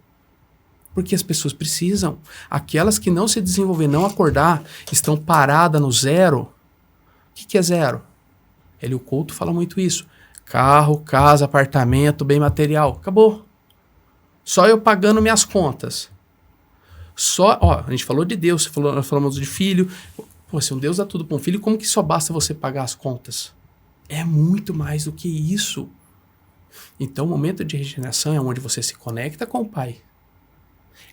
S1: Porque as pessoas precisam. Aquelas que não se desenvolver, não acordar, estão paradas no zero. O que é zero? Hélio Couto fala muito isso. Carro, casa, apartamento, bem material. Acabou. Só eu pagando minhas contas. A gente falou de Deus, nós falamos de filho. Pô, se um Deus dá tudo para um filho, como que só basta você pagar as contas? É muito mais do que isso. Então, o momento de regeneração é onde você se conecta com o Pai.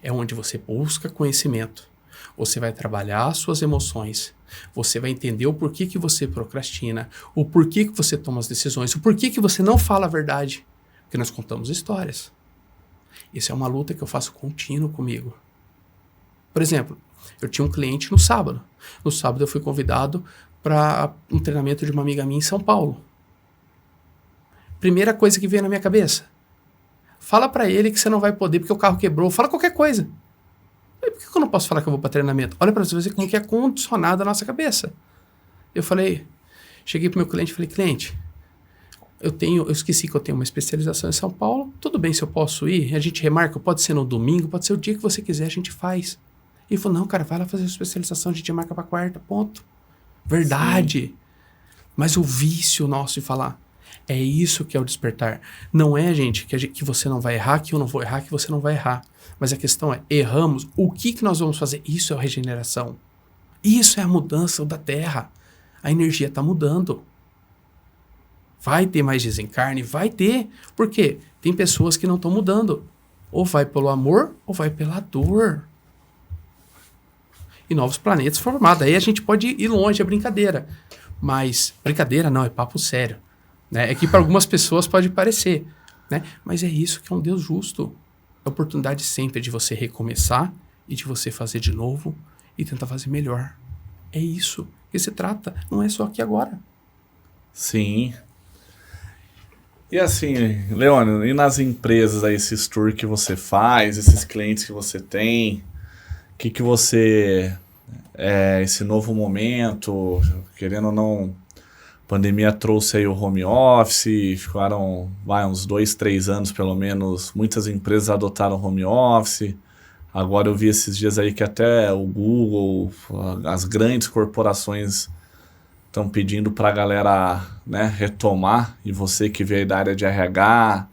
S1: É onde você busca conhecimento. Você vai trabalhar as suas emoções. Você vai entender o porquê que você procrastina, o porquê que você toma as decisões, o porquê que você não fala a verdade. Porque nós contamos histórias. Isso é uma luta que eu faço contínuo comigo. Por exemplo, eu tinha um cliente no sábado. No sábado eu fui convidado para um treinamento de uma amiga minha em São Paulo. Primeira coisa que veio na minha cabeça. Fala pra ele que você não vai poder porque o carro quebrou. Fala qualquer coisa. Por que eu não posso falar que eu vou pra treinamento? Olha pra você ver como que é condicionado a nossa cabeça. Eu cheguei pro meu cliente e falei, cliente, eu esqueci que eu tenho uma especialização em São Paulo. Tudo bem se eu posso ir? A gente remarca, pode ser no domingo, pode ser o dia que você quiser, a gente faz. E ele falou, não, cara, vai lá fazer a especialização, a gente marca pra quarta, ponto. Verdade. Sim. Mas o vício nosso de falar, é isso que é o despertar. Não é, gente, que você não vai errar, que eu não vou errar, que você não vai errar. Mas a questão é, erramos, o que nós vamos fazer? Isso é a regeneração. Isso é a mudança da Terra. A energia está mudando. Vai ter mais desencarne? Vai ter. Por quê? Tem pessoas que não estão mudando. Ou vai pelo amor, ou vai pela dor. E novos planetas formados. Aí a gente pode ir longe, é brincadeira. Mas, brincadeira não, é papo sério. Né? É que para algumas pessoas pode parecer, né? Mas é isso que é um Deus justo. A oportunidade sempre de você recomeçar e de você fazer de novo e tentar fazer melhor. É isso que se trata, não é só aqui agora.
S2: Sim. E assim, Leônio, e nas empresas aí, esses tours que você faz, esses clientes que você tem, o que você... esse novo momento, querendo ou não... A pandemia trouxe aí o home office, ficaram uns 2, 3 anos pelo menos, muitas empresas adotaram home office. Agora eu vi esses dias aí que até o Google, as grandes corporações estão pedindo para a galera, né, retomar. E você que veio da área de RH,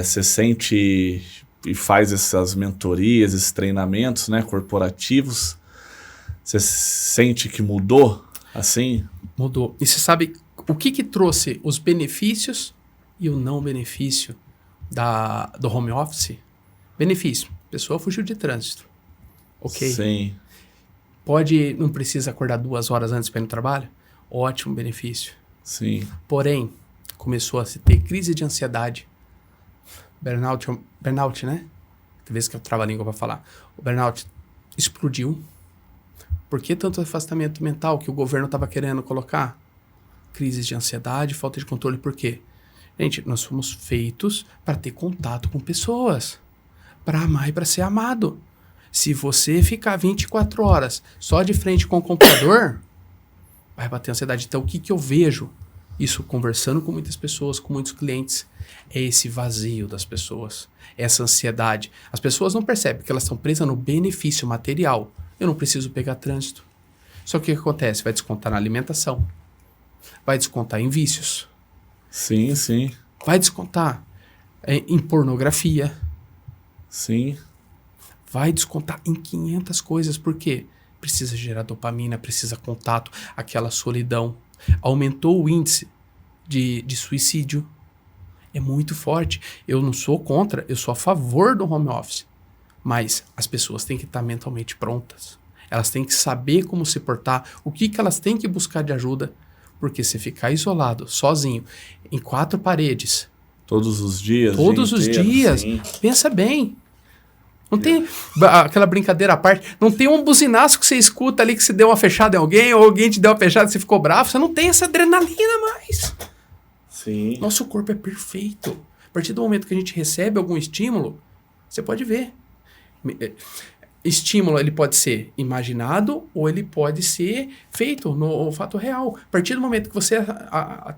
S2: você sente e faz essas mentorias, esses treinamentos, né, corporativos, você sente que mudou assim?
S1: Mudou. E você sabe o que trouxe os benefícios e o não benefício do home office? Benefício. A pessoa fugiu de trânsito. Ok?
S2: Sim.
S1: Não precisa acordar 2 horas antes para ir no trabalho? Ótimo benefício.
S2: Sim.
S1: Porém, começou a se ter crise de ansiedade. Burnout, né? Tem vezes que eu travo a língua para falar. O burnout explodiu. Por que tanto afastamento mental que o governo estava querendo colocar? Crises de ansiedade, falta de controle. Por quê? Gente, nós fomos feitos para ter contato com pessoas. Para amar e para ser amado. Se você ficar 24 horas só de frente com o computador, vai bater ansiedade. Então, o que eu vejo? Isso conversando com muitas pessoas, com muitos clientes, é esse vazio das pessoas. Essa ansiedade. As pessoas não percebem que elas estão presas no benefício material. Eu não preciso pegar trânsito. Só que o que acontece? Vai descontar na alimentação. Vai descontar em vícios.
S2: Sim, sim.
S1: Vai descontar em pornografia.
S2: Sim.
S1: Vai descontar em 500 coisas. Por quê? Precisa gerar dopamina, precisa contato, aquela solidão. Aumentou o índice de suicídio. É muito forte. Eu não sou contra, eu sou a favor do home office. Mas as pessoas têm que estar mentalmente prontas. Elas têm que saber como se portar, o que elas têm que buscar de ajuda. Porque se ficar isolado, sozinho, em 4 paredes...
S2: Todos os dias?
S1: Todos os dias. Sim. Pensa bem. Não tem aquela brincadeira à parte. Não tem um buzinaço que você escuta ali que você deu uma fechada em alguém, ou alguém te deu uma fechada e você ficou bravo. Você não tem essa adrenalina mais.
S2: Sim.
S1: Nosso corpo é perfeito. A partir do momento que a gente recebe algum estímulo, você pode ver. Estímulo, ele pode ser imaginado ou ele pode ser feito no fato real. A partir do momento que você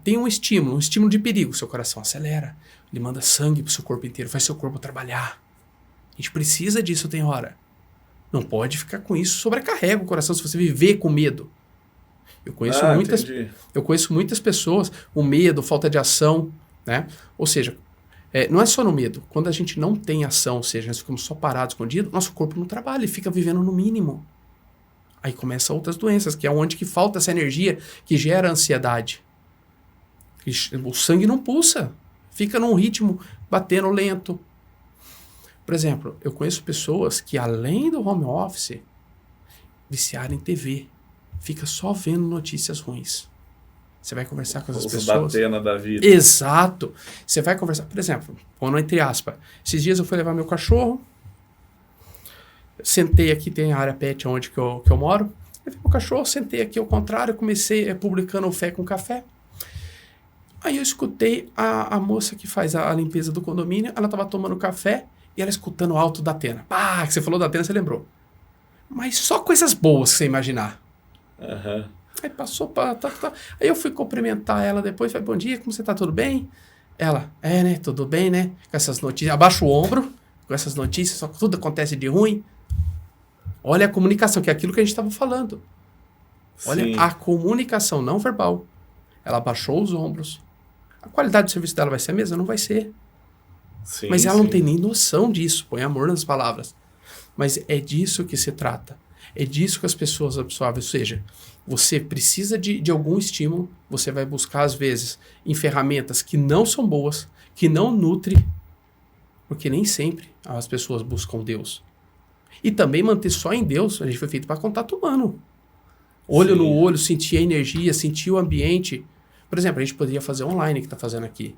S1: tem um estímulo de perigo, seu coração acelera. Ele manda sangue pro seu corpo inteiro, faz seu corpo trabalhar. A gente precisa disso, tem hora. Não pode ficar com isso, sobrecarrega o coração se você viver com medo. Eu conheço muitas pessoas, o medo, falta de ação, né? Ou seja, não é só no medo. Quando a gente não tem ação, ou seja, nós ficamos só parados, escondidos, nosso corpo não trabalha, ele fica vivendo no mínimo. Aí começam outras doenças, que é onde que falta essa energia que gera ansiedade. O sangue não pulsa, fica num ritmo batendo lento. Por exemplo, eu conheço pessoas que além do home office, viciaram em TV. Fica só vendo notícias ruins. Você vai conversar com essas pessoas.
S2: Da pena da vida.
S1: Exato. Você vai conversar, por exemplo, pondo entre aspas, esses dias eu fui levar meu cachorro, sentei aqui, tem a área pet onde que eu moro, levei meu cachorro, sentei aqui ao contrário, comecei publicando o Fé com Café. Aí eu escutei a moça que faz a limpeza do condomínio, ela estava tomando café e ela escutando o alto da Atena. Pá, que você falou da Atena, você lembrou. Mas só coisas boas que você imaginar.
S2: Aham.
S1: Aí passou, Aí eu fui cumprimentar ela depois, falei, bom dia, como você tá, tudo bem? Ela, né, tudo bem, né? Com essas notícias, abaixa o ombro, com essas notícias, só que tudo acontece de ruim. Olha a comunicação, que é aquilo que a gente estava falando. Olha Sim. A comunicação não verbal. Ela abaixou os ombros. A qualidade do serviço dela vai ser a mesma? Não vai ser.
S2: Sim,
S1: mas ela não tem nem noção disso, põe amor nas palavras. Mas é disso que se trata. É disso que as pessoas absorvem. Ou seja, você precisa de algum estímulo, você vai buscar, às vezes, em ferramentas que não são boas, que não nutrem, porque nem sempre as pessoas buscam Deus. E também manter só em Deus, a gente foi feito para contato humano. Olho Sim. no olho, sentir a energia, sentir o ambiente. Por exemplo, a gente poderia fazer online, que está fazendo aqui.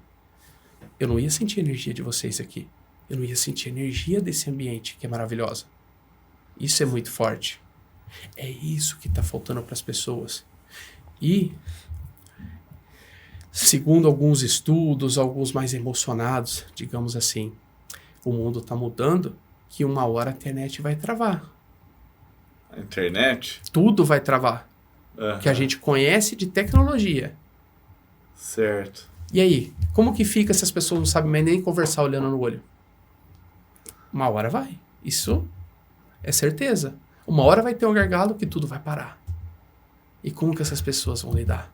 S1: Eu não ia sentir a energia de vocês aqui. Eu não ia sentir a energia desse ambiente, que é maravilhosa. Isso é muito forte. É isso que está faltando para as pessoas. E, segundo alguns estudos, alguns mais emocionados, digamos assim, o mundo está mudando, que uma hora a internet vai travar.
S2: A internet?
S1: Tudo vai travar. Que a gente conhece de tecnologia.
S2: Certo.
S1: E aí, como que fica se as pessoas não sabem mais nem conversar olhando no olho? Uma hora vai. Isso é certeza. Uma hora vai ter um gargalo que tudo vai parar. E como que essas pessoas vão lidar?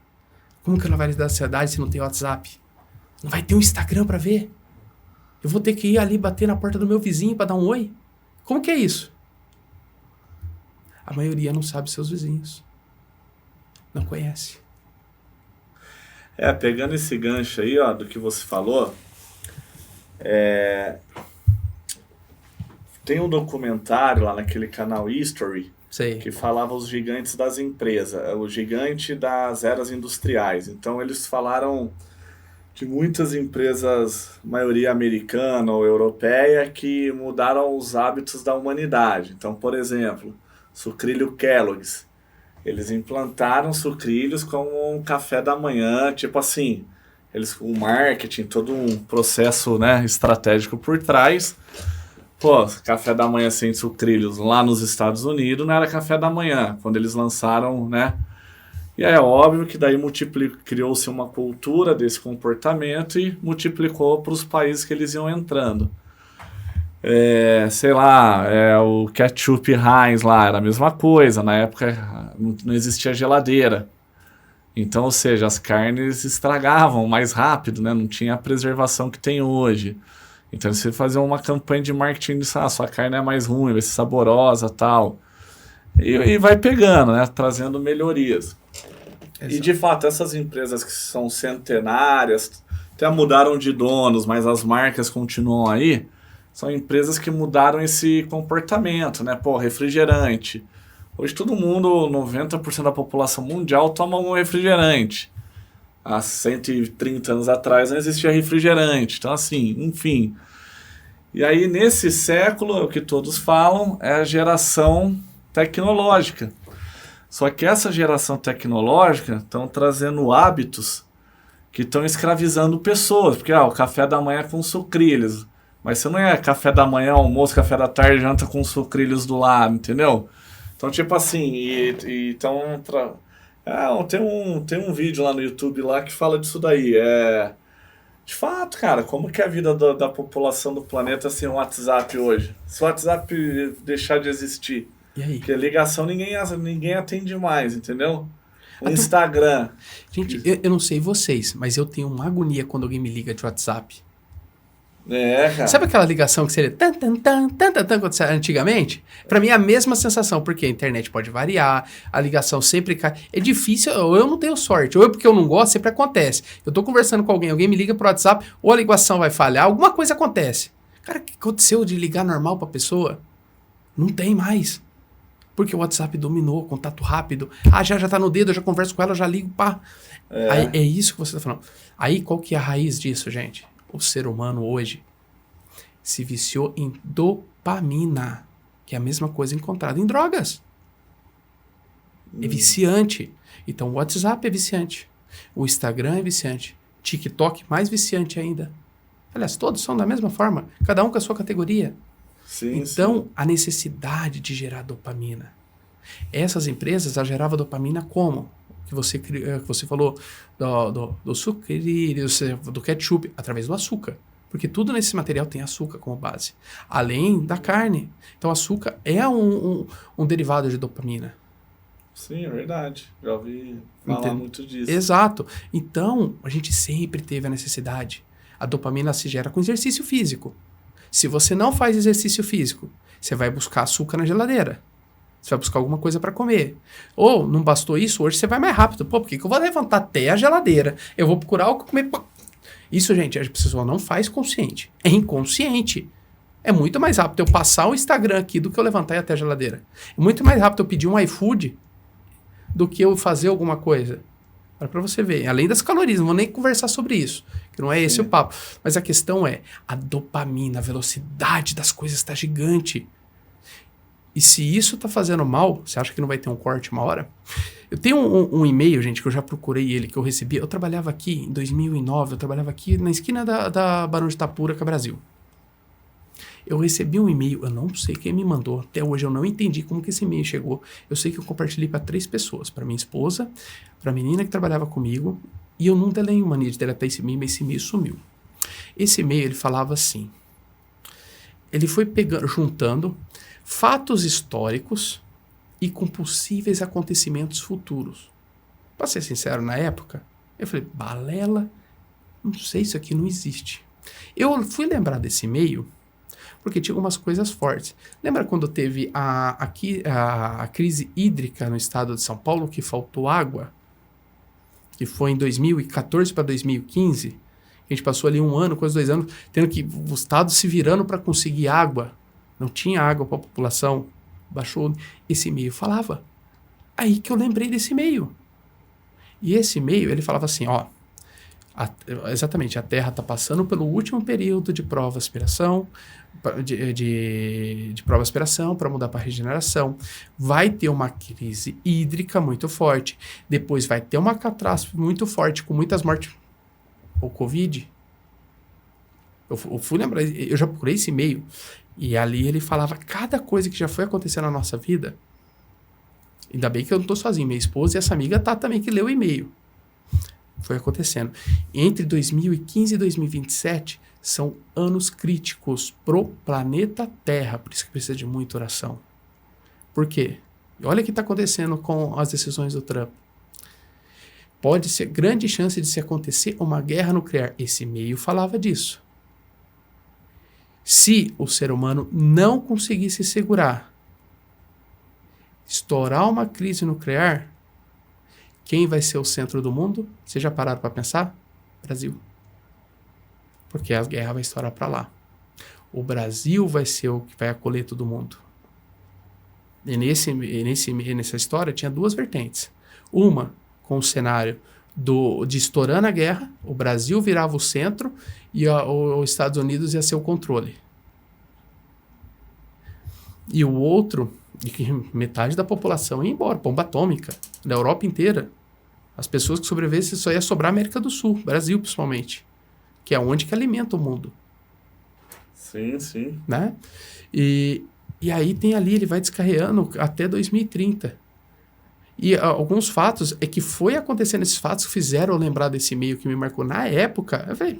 S1: Como que ela vai lidar com a ansiedade se não tem WhatsApp? Não vai ter um Instagram para ver? Eu vou ter que ir ali bater na porta do meu vizinho para dar um oi? Como que é isso? A maioria não sabe seus vizinhos. Não conhece.
S2: Pegando esse gancho aí, ó, do que você falou, tem um documentário lá naquele canal History
S1: Sei.
S2: que falava os gigantes das empresas, o gigante das eras industriais. Então eles falaram de muitas empresas, maioria americana ou europeia, que mudaram os hábitos da humanidade. Então, por exemplo, sucrilho Kellogg's. Eles implantaram sucrilhos como um café da manhã, tipo assim, o marketing, todo um processo, né, estratégico por trás. Pô, café da manhã sem sucrilhos lá nos Estados Unidos não era café da manhã, quando eles lançaram, né? E aí é óbvio que daí criou-se uma cultura desse comportamento e multiplicou para os países que eles iam entrando. Sei lá, o ketchup Heinz lá, era a mesma coisa, na época não existia geladeira. Então, ou seja, as carnes estragavam mais rápido, né? Não tinha a preservação que tem hoje. Então você fazer uma campanha de marketing de sua carne é mais ruim, vai ser saborosa, tal. E vai pegando, né? Trazendo melhorias.
S1: Exato.
S2: E de fato, essas empresas que são centenárias, até mudaram de donos, mas as marcas continuam aí, são empresas que mudaram esse comportamento, né? Pô, refrigerante. Hoje todo mundo, 90% da população mundial toma um refrigerante. Há 130 anos atrás não existia refrigerante. Então assim, enfim. E aí nesse século, o que todos falam é a geração tecnológica. Só que essa geração tecnológica estão trazendo hábitos que estão escravizando pessoas. Porque o café da manhã é com sucrilhos. Mas você não é café da manhã, almoço, café da tarde, janta com sucrilhos do lado, entendeu? Então, tipo assim, tem um vídeo lá no YouTube lá que fala disso daí. De fato, cara, como que é a vida da população do planeta sem o WhatsApp hoje? Se o WhatsApp deixar de existir,
S1: E aí?
S2: porque ligação ninguém atende mais, entendeu? O Instagram.
S1: Gente, eu não sei vocês, mas eu tenho uma agonia quando alguém me liga de WhatsApp.
S2: Cara.
S1: Sabe aquela ligação que seria tan, tan, tan, tan, tan, tan, acontecia antigamente? Pra mim é a mesma sensação, porque a internet pode variar, a ligação sempre cai. É difícil, ou eu não tenho sorte, ou eu porque eu não gosto, sempre acontece. Eu tô conversando com alguém me liga pro WhatsApp, ou a ligação vai falhar, alguma coisa acontece. Cara, o que aconteceu de ligar normal pra pessoa? Não tem mais. Porque o WhatsApp dominou, contato rápido. Já tá no dedo, eu já converso com ela, já ligo, pá. Aí, é isso que você tá falando. Aí, qual que é a raiz disso, gente? O ser humano hoje se viciou em dopamina, que é a mesma coisa encontrada em drogas. É viciante. Então, o WhatsApp é viciante. O Instagram é viciante. TikTok, mais viciante ainda. Aliás, todos são da mesma forma. Cada um com a sua categoria.
S2: Sim,
S1: Então,
S2: sim.
S1: a necessidade de gerar dopamina. Essas empresas, elas geravam dopamina como? Que você falou do sucrilhos, do ketchup, através do açúcar. Porque tudo nesse material tem açúcar como base. Além da carne. Então, açúcar é um derivado de dopamina.
S2: Sim, é verdade. Já ouvi falar muito disso.
S1: Exato. Então, a gente sempre teve a necessidade. A dopamina se gera com exercício físico. Se você não faz exercício físico, você vai buscar açúcar na geladeira. Você vai buscar alguma coisa para comer. Ou, não bastou isso, hoje você vai mais rápido. Pô, por que eu vou levantar até a geladeira? Eu vou procurar algo comer. Isso, gente, a pessoa não faz consciente. É inconsciente. É muito mais rápido eu passar o Instagram aqui do que eu levantar e ir até a geladeira. É muito mais rápido eu pedir um iFood do que eu fazer alguma coisa. Para você ver. Além das calorias, não vou nem conversar sobre isso. Que não é esse o papo. Mas a questão é, a dopamina, a velocidade das coisas está gigante. E se isso tá fazendo mal, você acha que não vai ter um corte uma hora? Eu tenho um e-mail, gente, que eu já procurei ele, que eu recebi. Eu trabalhava aqui em 2009, eu trabalhava aqui na esquina da Barão de Itapura, que é Brasil. Eu recebi um e-mail, eu não sei quem me mandou, até hoje eu não entendi como que esse e-mail chegou. Eu sei que eu compartilhei para 3 pessoas, para minha esposa, para a menina que trabalhava comigo, e eu não tenho mania de deletar esse e-mail, mas esse e-mail sumiu. Esse e-mail, ele falava assim, ele foi juntando fatos históricos e com possíveis acontecimentos futuros. Para ser sincero, na época, eu falei, balela, não sei, isso aqui não existe. Eu fui lembrar desse e-mail porque tinha algumas coisas fortes. Lembra quando teve a crise hídrica no estado de São Paulo, que faltou água? Que foi em 2014 para 2015. A gente passou ali 1 ano, quase 2 anos, tendo que o estado se virando para conseguir água. Não tinha água para a população. Baixou. Esse e-mail falava. Aí que eu lembrei desse e-mail. E esse e-mail, ele falava assim, ó, exatamente, a Terra está passando pelo último período de prova-aspiração, de prova-aspiração para mudar para regeneração. Vai ter uma crise hídrica muito forte. Depois vai ter uma catástrofe muito forte, com muitas mortes. O Covid. Eu fui lembrar, eu já procurei esse e-mail. E ali ele falava cada coisa que já foi acontecendo na nossa vida. Ainda bem que eu não estou sozinho. Minha esposa e essa amiga tá também que leu o e-mail. Foi acontecendo. Entre 2015 e 2027 são anos críticos pro planeta Terra. Por isso que precisa de muita oração. Por quê? Olha o que está acontecendo com as decisões do Trump. Pode ser grande chance de se acontecer uma guerra nuclear. Esse e-mail falava disso. Se o ser humano não conseguir se segurar, estourar uma crise nuclear, quem vai ser o centro do mundo? Vocês já pararam para pensar? Brasil. Porque a guerra vai estourar para lá. O Brasil vai ser o que vai acolher todo mundo. E nessa história tinha duas vertentes. Uma com o cenário de estourando a guerra, o Brasil virava o centro e os Estados Unidos ia ser o controle. E o outro, de que metade da população ia embora, bomba atômica, da Europa inteira. As pessoas que sobrevivessem só ia sobrar a América do Sul, Brasil principalmente, que é onde que alimenta o mundo.
S2: Sim, sim.
S1: Né? E aí tem ali, ele vai descarreando até 2030. E alguns fatos, é que foi acontecendo esses fatos que fizeram eu lembrar desse e-mail que me marcou na época. Eu falei,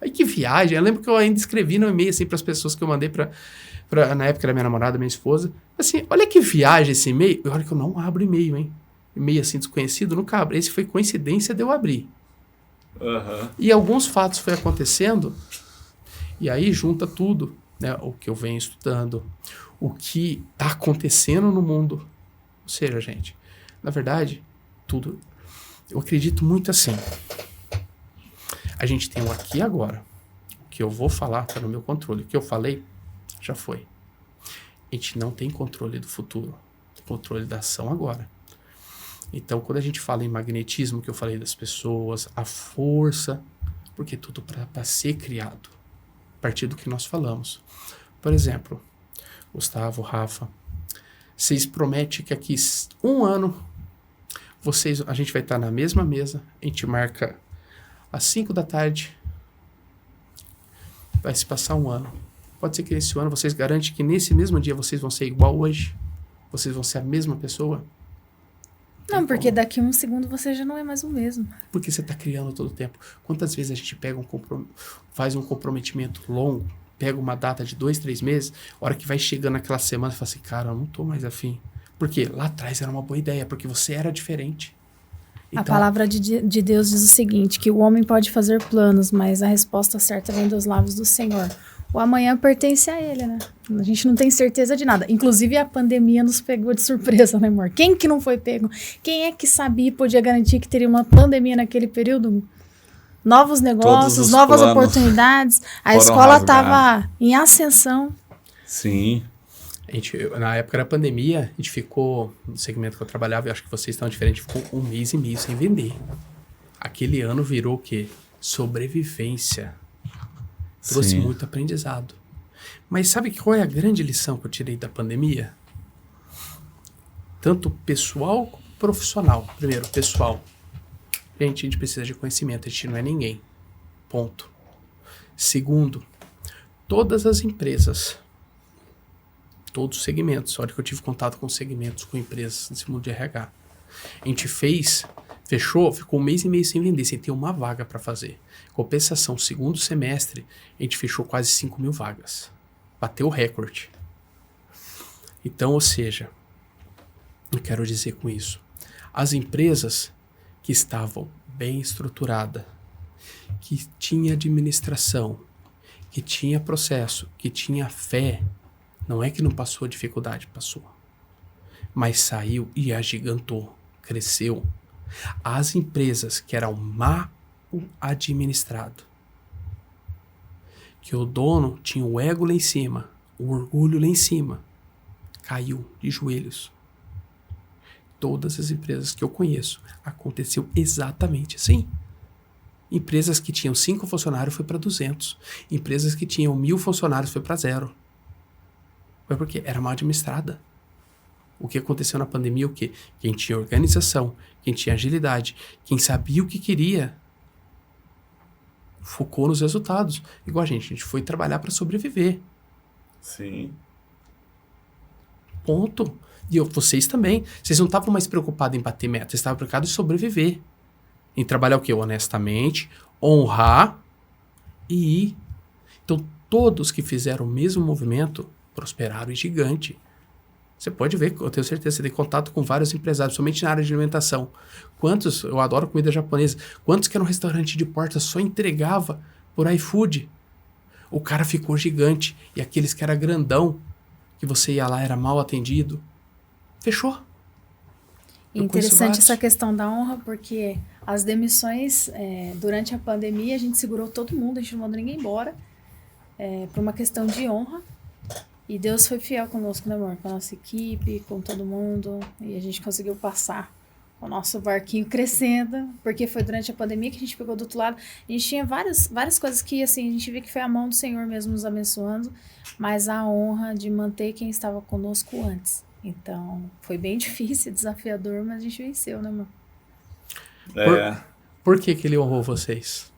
S1: ai que viagem. Eu lembro que eu ainda escrevi no e-mail assim, para as pessoas que eu mandei na época era minha namorada, minha esposa. Assim, olha que viagem esse e-mail. Olha que eu não abro e-mail, hein? E-mail assim desconhecido, nunca abro. Esse foi coincidência de eu abrir.
S2: Uhum.
S1: E alguns fatos foi acontecendo, e aí junta tudo, né? O que eu venho estudando, o que está acontecendo no mundo. Ou seja, gente, na verdade, tudo. Eu acredito muito assim. A gente tem o aqui e agora. O que eu vou falar está no meu controle. O que eu falei, já foi. A gente não tem controle do futuro. Tem controle da ação agora. Então, quando a gente fala em magnetismo, que eu falei das pessoas, a força, porque tudo para ser criado, a partir do que nós falamos. Por exemplo, Gustavo, Rafa, vocês prometem que aqui 1 ano, a gente vai estar na mesma mesa, a gente marca às 5 da tarde, vai se passar 1 ano. Pode ser que nesse ano vocês garantem que nesse mesmo dia vocês vão ser igual hoje? Vocês vão ser a mesma pessoa?
S3: Não, porque daqui 1 segundo você já não é mais o mesmo.
S1: Porque você está criando todo o tempo. Quantas vezes a gente faz um comprometimento longo, pega uma data de 2, 3 meses, a hora que vai chegando aquela semana, você fala assim, cara, eu não tô mais afim. Porque lá atrás era uma boa ideia, porque você era diferente. Então,
S3: a palavra de Deus diz o seguinte, que o homem pode fazer planos, mas a resposta certa vem dos lábios do Senhor. O amanhã pertence a ele, né? A gente não tem certeza de nada. Inclusive, a pandemia nos pegou de surpresa, né, amor? Quem que não foi pego? Quem é que sabia e podia garantir que teria uma pandemia naquele período? Novos negócios, novas oportunidades. A escola estava em ascensão.
S2: Sim.
S1: Na época da pandemia, a gente ficou, no segmento que eu trabalhava, eu acho que vocês estão diferentes, ficou 1 mês e meio sem vender. Aquele ano virou o quê? Sobrevivência. Trouxe muito aprendizado. Mas sabe qual é a grande lição que eu tirei da pandemia? Tanto pessoal como profissional. Primeiro, pessoal. A gente precisa de conhecimento, a gente não é ninguém. Ponto. Segundo, todas as empresas, todos os segmentos, olha que eu tive contato com segmentos, com empresas nesse mundo de RH. A gente fechou, ficou 1 mês e meio sem vender, sem ter uma vaga para fazer. Compensação, segundo semestre, a gente fechou quase 5.000 vagas. Bateu o recorde. Então, ou seja, eu quero dizer com isso, as empresas que estavam bem estruturadas, que tinha administração, que tinha processo, que tinha fé, não é que não passou dificuldade, passou. Mas saiu e agigantou, cresceu. As empresas que eram mal administradas, que o dono tinha o ego lá em cima, o orgulho lá em cima, caiu de joelhos. Todas as empresas que eu conheço, aconteceu exatamente assim. Empresas que tinham 5 funcionários foi para 200. Empresas que tinham 1.000 funcionários foi para 0. Foi porque era mal administrada. O que aconteceu na pandemia, o quê? Quem tinha organização, quem tinha agilidade, quem sabia o que queria, focou nos resultados. Igual a gente foi trabalhar para sobreviver.
S2: Sim.
S1: Ponto. E vocês também. Vocês não estavam mais preocupados em bater meta, vocês estavam preocupados em sobreviver. Em trabalhar o quê? Honestamente, honrar e ir. Então, todos que fizeram o mesmo movimento prosperaram e gigante. Você pode ver, eu tenho certeza, você tem contato com vários empresários, somente na área de alimentação. Quantos, eu adoro comida japonesa, quantos que era um restaurante de porta só entregava por iFood? O cara ficou gigante. E aqueles que era grandão, que você ia lá, era mal atendido, fechou.
S3: Interessante essa questão da honra, porque as demissões, durante a pandemia, a gente segurou todo mundo, a gente não mandou ninguém embora, por uma questão de honra. E Deus foi fiel conosco, né, amor? Com a nossa equipe, com todo mundo. E a gente conseguiu passar o nosso barquinho crescendo, porque foi durante a pandemia que a gente pegou do outro lado. A gente tinha várias coisas que, assim, a gente vê que foi a mão do Senhor mesmo nos abençoando, mas a honra de manter quem estava conosco antes. Então, foi bem difícil, desafiador, mas a gente venceu, né, amor?
S1: Por que ele honrou vocês?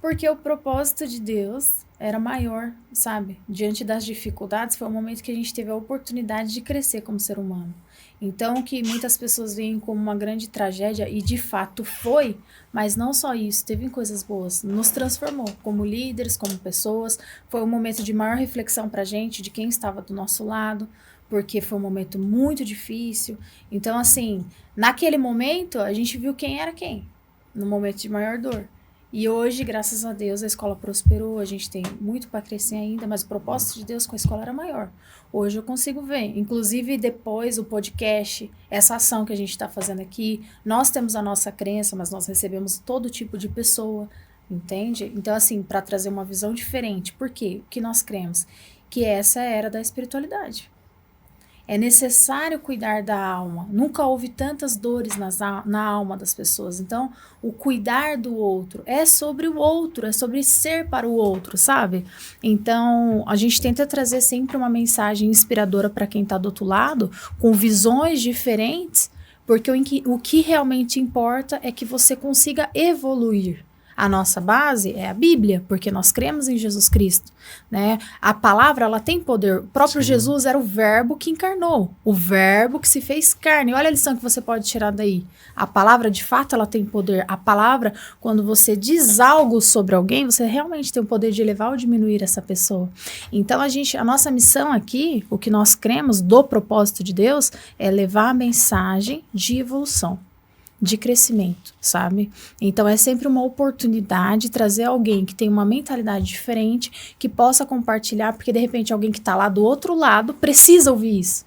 S3: Porque o propósito de Deus era maior, sabe? Diante das dificuldades, foi o momento que a gente teve a oportunidade de crescer como ser humano. Então, o que muitas pessoas veem como uma grande tragédia, e de fato foi, mas não só isso, teve coisas boas, nos transformou como líderes, como pessoas. Foi um momento de maior reflexão pra gente, de quem estava do nosso lado, porque foi um momento muito difícil. Então, assim, naquele momento, a gente viu quem era quem, no momento de maior dor. E hoje, graças a Deus, a escola prosperou, a gente tem muito para crescer ainda, mas o propósito de Deus com a escola era maior. Hoje eu consigo ver, inclusive depois o podcast, essa ação que a gente está fazendo aqui, nós temos a nossa crença, mas nós recebemos todo tipo de pessoa, entende? Então, assim, para trazer uma visão diferente, por quê? O que nós cremos? Que essa é a era da espiritualidade. É necessário cuidar da alma. Nunca houve tantas dores na alma das pessoas. Então, o cuidar do outro é sobre o outro, é sobre ser para o outro, sabe? Então, a gente tenta trazer sempre uma mensagem inspiradora para quem está do outro lado, com visões diferentes, porque o que realmente importa é que você consiga evoluir. A nossa base é a Bíblia, porque nós cremos em Jesus Cristo, né? A palavra, ela tem poder. O próprio Jesus era o verbo que encarnou, o verbo que se fez carne. Olha a lição que você pode tirar daí. A palavra, de fato, ela tem poder. A palavra, quando você diz algo sobre alguém, você realmente tem o poder de elevar ou diminuir essa pessoa. Então, a nossa missão aqui, o que nós cremos do propósito de Deus, é levar a mensagem de evolução, de crescimento, sabe? Então é sempre uma oportunidade trazer alguém que tem uma mentalidade diferente, que possa compartilhar, porque de repente alguém que está lá do outro lado precisa ouvir isso.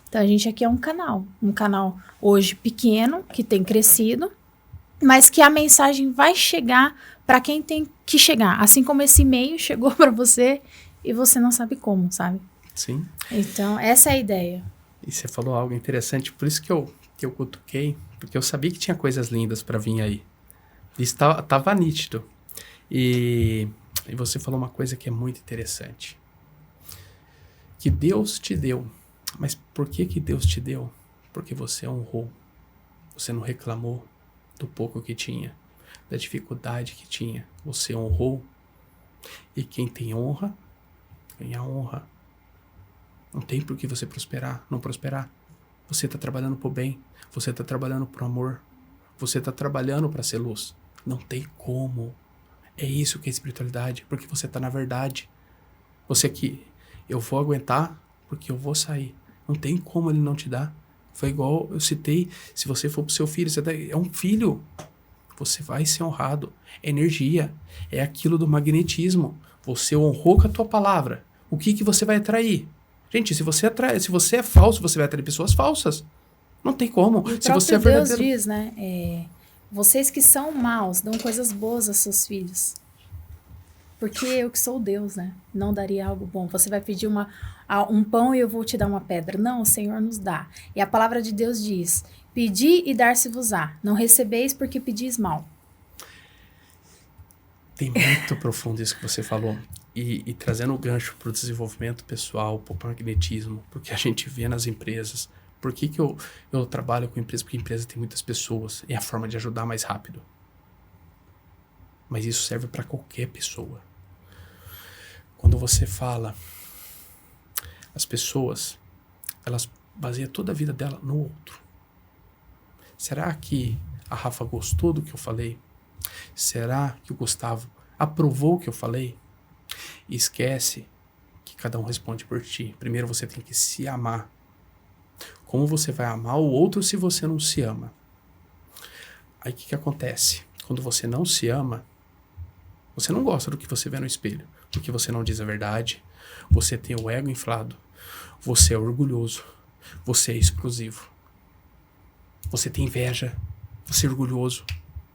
S3: Então a gente aqui é um canal hoje pequeno, que tem crescido, mas que a mensagem vai chegar para quem tem que chegar, assim como esse e-mail chegou para você e você não sabe como, sabe?
S1: Sim.
S3: Então essa é a ideia.
S1: E você falou algo interessante, por isso que eu cutuquei, porque eu sabia que tinha coisas lindas para vir aí. Isso tava nítido. E você falou uma coisa que é muito interessante. Que Deus te deu. Mas por que Deus te deu? Porque você honrou. Você não reclamou do pouco que tinha, da dificuldade que tinha. Você honrou. E quem tem honra, ganha honra. Não tem por que você não prosperar. Você está trabalhando por bem. Você está trabalhando por amor. Você está trabalhando para ser luz. Não tem como. É isso que é espiritualidade. Porque você está na verdade. Você aqui, eu vou aguentar porque eu vou sair. Não tem como ele não te dar. Foi igual eu citei. Se você for pro seu filho, é um filho. Você vai ser honrado. É energia. É aquilo do magnetismo. Você honrou com a tua palavra. O que você vai atrair? Gente, se você é falso, você vai atrair pessoas falsas. Não tem como.
S3: E o
S1: se você é
S3: Deus
S1: verdadeiro,
S3: diz, né? Vocês que são maus, dão coisas boas a seus filhos. Porque eu que sou Deus, né? Não daria algo bom. Você vai pedir um pão e eu vou te dar uma pedra. Não, o Senhor nos dá. E a palavra de Deus diz: pedi e dar-se-vos-á. Não recebeis porque pedis mal.
S1: Tem muito profundo isso que você falou. E trazendo o gancho para o desenvolvimento pessoal, para o magnetismo, porque a gente vê nas empresas. Por que eu trabalho com empresa? Porque a empresa tem muitas pessoas. É a forma de ajudar mais rápido. Mas isso serve para qualquer pessoa. Quando você fala, as pessoas, elas baseiam toda a vida dela no outro. Será que a Rafa gostou do que eu falei? Será que o Gustavo aprovou o que eu falei? E esquece que cada um responde por ti. Primeiro você tem que se amar. Como você vai amar o outro se você não se ama? Aí o que acontece? Quando você não se ama, Você não gosta do que você vê no espelho, porque você não diz a verdade, você tem o ego inflado, você é orgulhoso, você é explosivo, você tem inveja, você é orgulhoso.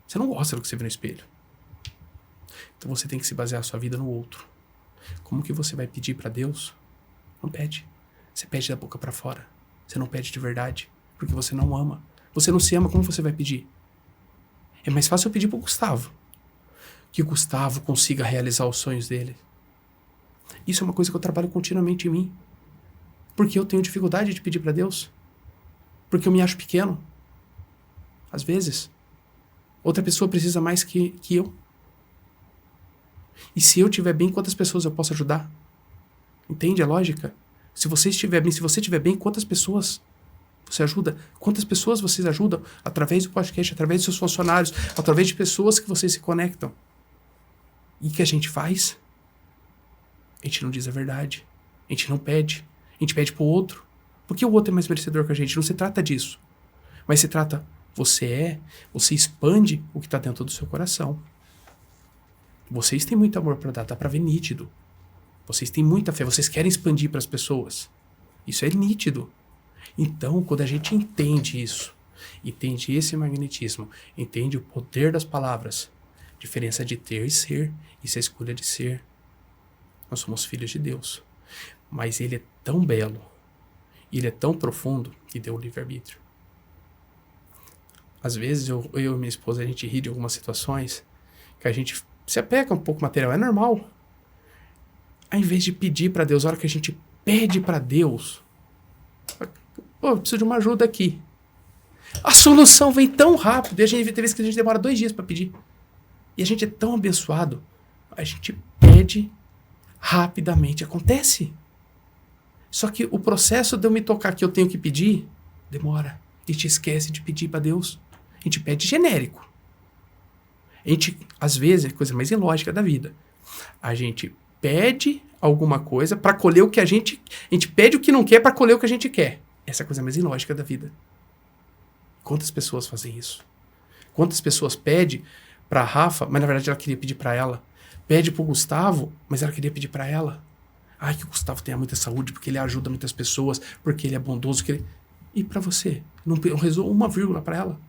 S1: Você não gosta do que você vê no espelho. Então você tem que se basear a sua vida no outro. Como que você vai pedir para Deus? Não pede. Você pede da boca para fora. Você não pede de verdade, porque você não ama. Você não se ama, como você vai pedir? É mais fácil eu pedir pro Gustavo. Que o Gustavo consiga realizar os sonhos dele. Isso é uma coisa que eu trabalho continuamente em mim. Porque eu tenho dificuldade de pedir para Deus. Porque eu me acho pequeno. Às vezes. Outra pessoa precisa mais que eu. E se eu estiver bem, quantas pessoas eu posso ajudar? Entende a lógica? Se você estiver bem, quantas pessoas você ajuda? Quantas pessoas vocês ajudam? Através do podcast, através dos seus funcionários, através de pessoas que vocês se conectam. E o que a gente faz? A gente não diz a verdade. A gente não pede. A gente pede pro outro. Porque o outro é mais merecedor que a gente. Não se trata disso. Mas se trata, você expande o que está dentro do seu coração. Vocês têm muito amor para dar, dá para ver nítido. Vocês têm muita fé, vocês querem expandir para as pessoas. Isso é nítido. Então, quando a gente entende isso, entende esse magnetismo, entende o poder das palavras, diferença de ter e ser, isso é a escolha de ser. Nós somos filhos de Deus. Mas ele é tão belo, ele é tão profundo que deu o livre-arbítrio. Às vezes, eu e minha esposa, a gente ri de algumas situações que a gente se apega um pouco ao material, é normal. Ao invés de pedir para Deus, a hora que a gente pede para Deus, eu preciso de uma ajuda aqui. A solução vem tão rápido, e a gente tem vezes que a gente demora 2 dias para pedir. E a gente é tão abençoado, a gente pede, rapidamente acontece. Só que o processo de eu me tocar que eu tenho que pedir, demora. A gente esquece de pedir para Deus. A gente pede genérico. A gente, às vezes, é a coisa mais ilógica da vida. A gente pede alguma coisa para colher o que a gente pede o que não quer para colher o que a gente quer. Essa é a coisa mais ilógica da vida. Quantas pessoas fazem isso? Quantas pessoas pedem para Rafa, mas na verdade ela queria pedir para ela. Pede pro Gustavo, mas ela queria pedir para ela. Ai, que o Gustavo tenha muita saúde, porque ele ajuda muitas pessoas, porque ele é bondoso. E para você? Não rezou uma vírgula para ela.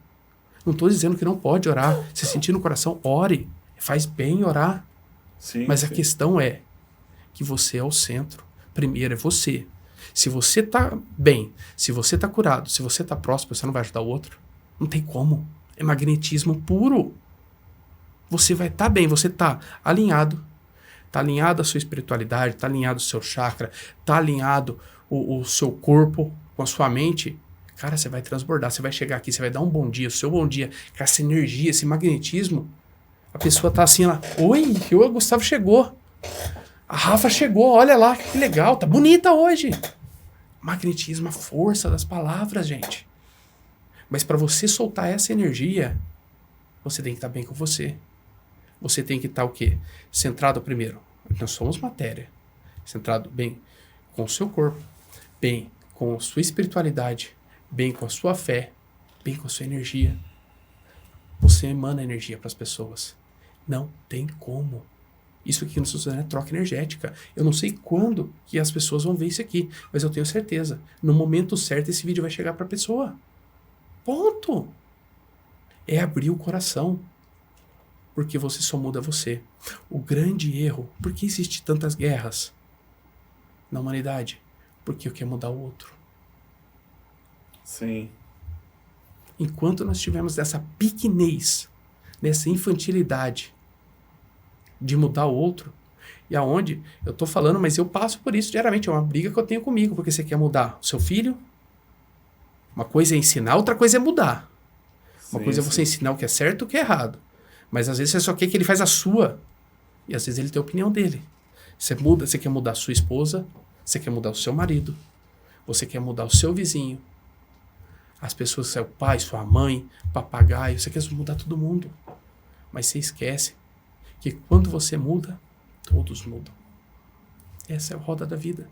S1: Não estou dizendo que não pode orar. Se sentir no coração, ore. Faz bem orar.
S2: Sim,
S1: mas
S2: sim.
S1: A questão é que você é o centro. Primeiro é você. Se você tá bem, se você tá curado, se você tá próspero, você não vai ajudar o outro. Não tem como. É magnetismo puro. Você vai estar bem, você tá alinhado. Tá alinhado a sua espiritualidade, tá alinhado o seu chakra, tá alinhado o seu corpo com a sua mente. Cara, você vai transbordar, você vai chegar aqui, você vai dar um bom dia, o seu bom dia, com essa energia, esse magnetismo. A pessoa tá assim lá, oi, o Gustavo chegou. A Rafa chegou, olha lá, que legal, tá bonita hoje. Magnetismo, a força das palavras, gente. Mas para você soltar essa energia, você tem que estar bem com você. Você tem que estar o quê? Centrado primeiro. Nós somos matéria. Centrado bem com o seu corpo, bem com a sua espiritualidade, bem com a sua fé, bem com a sua energia. Você emana energia para as pessoas. Não tem como. Isso aqui no Suzano é troca energética. Eu não sei quando que as pessoas vão ver isso aqui, mas eu tenho certeza. No momento certo esse vídeo vai chegar para a pessoa. Ponto. É abrir o coração. Porque você só muda você. O grande erro, por que existem tantas guerras na humanidade? Porque eu quero mudar o outro.
S2: Sim.
S1: Enquanto nós tivermos essa pequenez, dessa infantilidade de mudar o outro, e aonde eu tô falando, mas eu passo por isso diariamente, é uma briga que eu tenho comigo, porque você quer mudar o seu filho, uma coisa é ensinar, outra coisa é mudar. Uma coisa é você ensinar o que é certo e o que é errado. Mas às vezes você só quer que ele faz a sua, e às vezes ele tem a opinião dele. Você quer mudar a sua esposa, você quer mudar o seu marido, você quer mudar o seu vizinho, as pessoas, seu pai, sua mãe, papagaio, você quer mudar todo mundo. Mas você esquece que quando você muda, todos mudam. Essa é a roda da vida.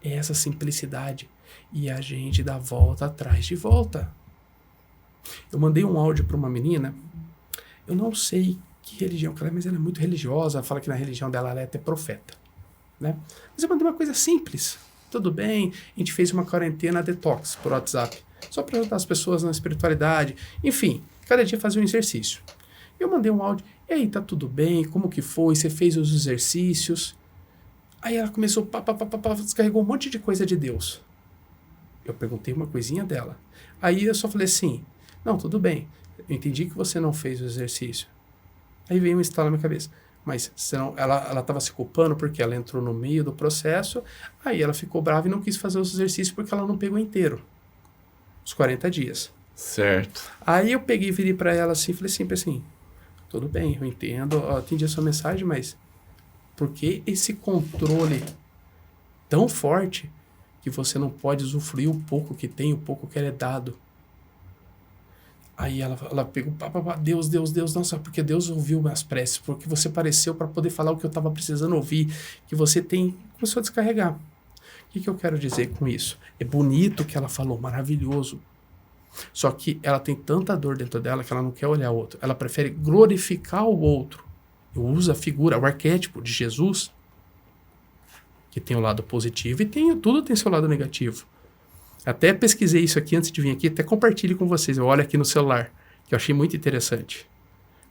S1: É essa simplicidade. E a gente dá volta atrás de volta. Eu mandei um áudio para uma menina, eu não sei que religião que ela é, mas ela é muito religiosa, ela fala que na religião dela ela é até profeta, né? Mas eu mandei uma coisa simples, tudo bem, a gente fez uma quarentena detox por WhatsApp, só para ajudar as pessoas na espiritualidade, enfim, cada dia fazer um exercício. Eu mandei um áudio, e aí, tá tudo bem, como que foi, você fez os exercícios? Aí ela começou, descarregou um monte de coisa de Deus. Eu perguntei uma coisinha dela. Aí eu só falei assim, não, tudo bem, eu entendi que você não fez o exercício. Aí veio um estalo na minha cabeça. Mas senão, ela estava se culpando porque ela entrou no meio do processo, aí ela ficou brava e não quis fazer os exercícios porque ela não pegou inteiro. Os 40 dias.
S2: Certo.
S1: Aí eu peguei e virei para ela assim, falei sempre assim, tudo bem, eu entendo, eu atendi a sua mensagem, mas por que esse controle tão forte que você não pode usufruir o pouco que tem, o pouco que é dado? Aí ela pegou, Deus, nossa, porque Deus ouviu minhas preces, porque você apareceu para poder falar o que eu estava precisando ouvir, que você tem, começou a descarregar. O que eu quero dizer com isso? É bonito o que ela falou, maravilhoso. Só que ela tem tanta dor dentro dela que ela não quer olhar o outro. Ela prefere glorificar o outro. Eu uso a figura, o arquétipo de Jesus, que tem o lado positivo e tudo tem seu lado negativo. Até pesquisei isso aqui antes de vir aqui, até compartilho com vocês. Eu olho aqui no celular, que eu achei muito interessante.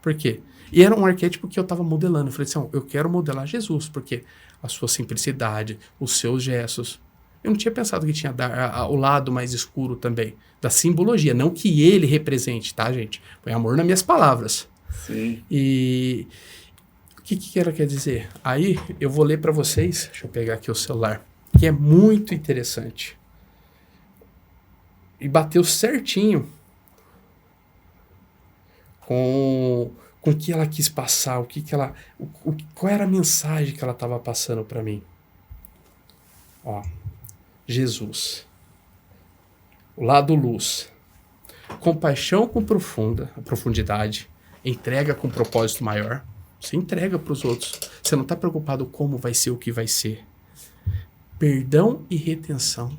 S1: Por quê? E era um arquétipo que eu estava modelando. Eu falei assim, eu quero modelar Jesus, porque a sua simplicidade, os seus gestos. Eu não tinha pensado que tinha o lado mais escuro também, da simbologia. Não que ele represente, tá, gente? Põe amor nas minhas palavras.
S2: Sim.
S1: E o que ela quer dizer? Aí eu vou ler para vocês, deixa eu pegar aqui o celular, que é muito interessante. E bateu certinho com o que ela quis passar, qual era a mensagem que ela estava passando para mim. Ó, Jesus, o lado luz, compaixão com profundidade, entrega com propósito maior. Você entrega para os outros, você não está preocupado como vai ser o que vai ser. Perdão e redenção,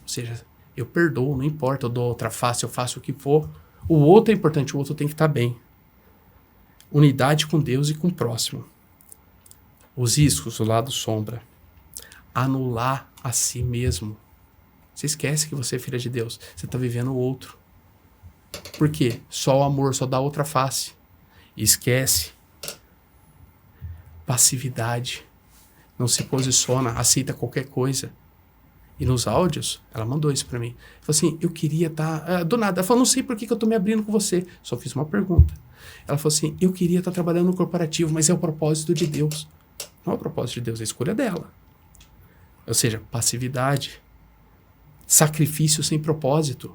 S1: ou seja, eu perdoo, não importa, eu dou outra face, eu faço o que for. O outro é importante, o outro tem que estar bem. Unidade com Deus e com o próximo. Os riscos, o lado sombra. Anular a si mesmo. Você esquece que você é filha de Deus. Você está vivendo o outro. Por quê? Só o amor, só dá outra face. Esquece. Passividade. Não se posiciona, aceita qualquer coisa. E nos áudios, ela mandou isso pra mim. Falou assim, eu queria estar... do nada. Ela falou, não sei por que eu tô me abrindo com você. Só fiz uma pergunta. Ela falou assim, eu queria estar trabalhando no corporativo, mas é o propósito de Deus. Não é o propósito de Deus, é a escolha dela. Ou seja, passividade. Sacrifício sem propósito.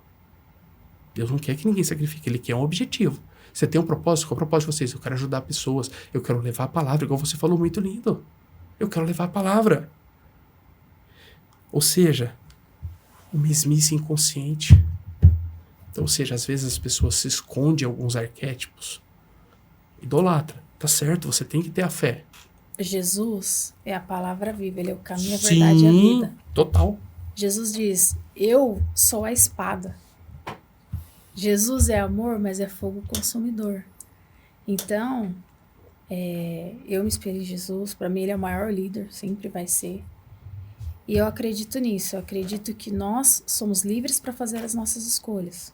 S1: Deus não quer que ninguém sacrifique, Ele quer um objetivo. Você tem um propósito? Qual é o propósito de vocês? Eu quero ajudar pessoas. Eu quero levar a palavra, igual você falou, muito lindo. Eu quero levar a palavra. Ou seja, o mesmice inconsciente. Então, ou seja, às vezes as pessoas se escondem em alguns arquétipos. Idolatra. Tá certo, você tem que ter a fé.
S3: Jesus é a palavra viva, ele é o caminho, a verdade e a vida.
S1: Total.
S3: Jesus diz, eu sou a espada. Jesus é amor, mas é fogo consumidor. Então, eu me espelho em Jesus, para mim ele é o maior líder, sempre vai ser. E eu acredito nisso, eu acredito que nós somos livres para fazer as nossas escolhas.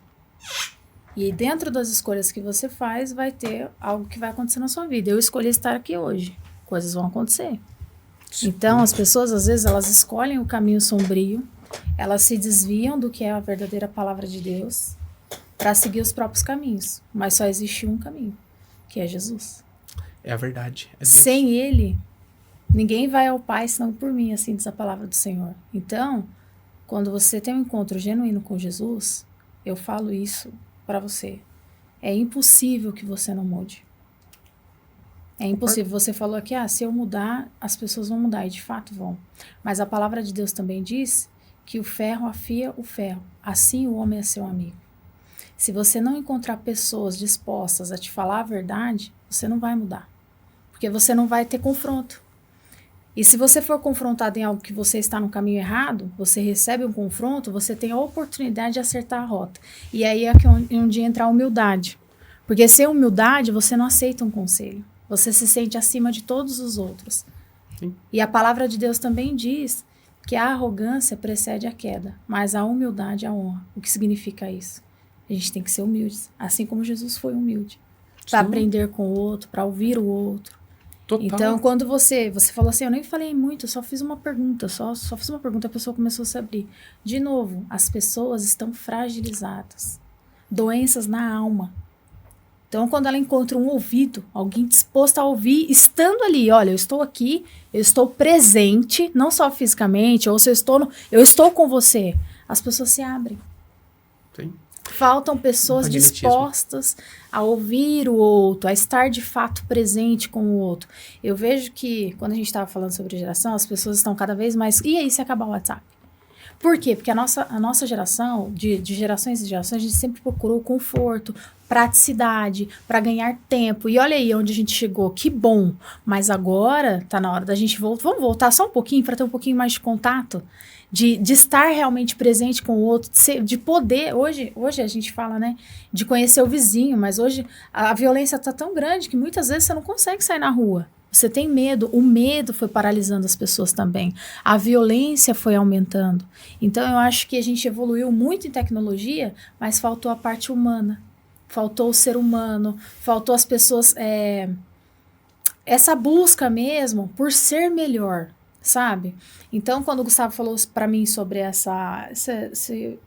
S3: E dentro das escolhas que você faz, vai ter algo que vai acontecer na sua vida. Eu escolhi estar aqui hoje, coisas vão acontecer. Então, as pessoas, às vezes, elas escolhem o caminho sombrio, elas se desviam do que é a verdadeira palavra de Deus para seguir os próprios caminhos. Mas só existe um caminho, que é Jesus.
S1: É a verdade. É Deus.
S3: Sem Ele, ninguém vai ao Pai senão por mim, assim diz a palavra do Senhor. Então, quando você tem um encontro genuíno com Jesus, eu falo isso para você. É impossível que você não mude. É impossível. Você falou aqui, se eu mudar, as pessoas vão mudar. E de fato vão. Mas a palavra de Deus também diz que o ferro afia o ferro. Assim o homem é seu amigo. Se você não encontrar pessoas dispostas a te falar a verdade, você não vai mudar. Porque você não vai ter confronto. E se você for confrontado em algo que você está no caminho errado, você recebe um confronto, você tem a oportunidade de acertar a rota. E aí é onde entra a humildade. Porque sem humildade, você não aceita um conselho. Você se sente acima de todos os outros.
S1: Sim.
S3: E a palavra de Deus também diz que a arrogância precede a queda, mas a humildade a honra. O que significa isso? A gente tem que ser humildes, assim como Jesus foi humilde. Para aprender com o outro, para ouvir o outro.
S1: Total.
S3: Então, quando você falou assim, eu nem falei muito, eu só fiz uma pergunta, só fiz uma pergunta, a pessoa começou a se abrir. De novo, as pessoas estão fragilizadas. Doenças na alma. Então, quando ela encontra um ouvido, alguém disposto a ouvir, estando ali, olha, eu estou aqui, eu estou presente, não só fisicamente, ou se eu estou com você, as pessoas se abrem.
S1: Sim.
S3: Faltam pessoas dispostas a ouvir o outro, a estar de fato presente com o outro. Eu vejo que, quando a gente estava falando sobre geração, as pessoas estão cada vez mais... E aí, se acabar o WhatsApp? Por quê? Porque a nossa geração, de gerações e gerações, a gente sempre procurou conforto, praticidade, para ganhar tempo. E olha aí onde a gente chegou, que bom. Mas agora tá na hora da gente voltar. Vamos voltar só um pouquinho para ter um pouquinho mais de contato, de estar realmente presente com o outro, de poder. Hoje a gente fala, né, de conhecer o vizinho, mas hoje a violência tá tão grande que muitas vezes você não consegue sair na rua. Você tem medo, o medo foi paralisando as pessoas também. A violência foi aumentando. Então, eu acho que a gente evoluiu muito em tecnologia, mas faltou a parte humana. Faltou o ser humano, faltou as pessoas... essa busca mesmo por ser melhor, sabe? Então, quando o Gustavo falou para mim sobre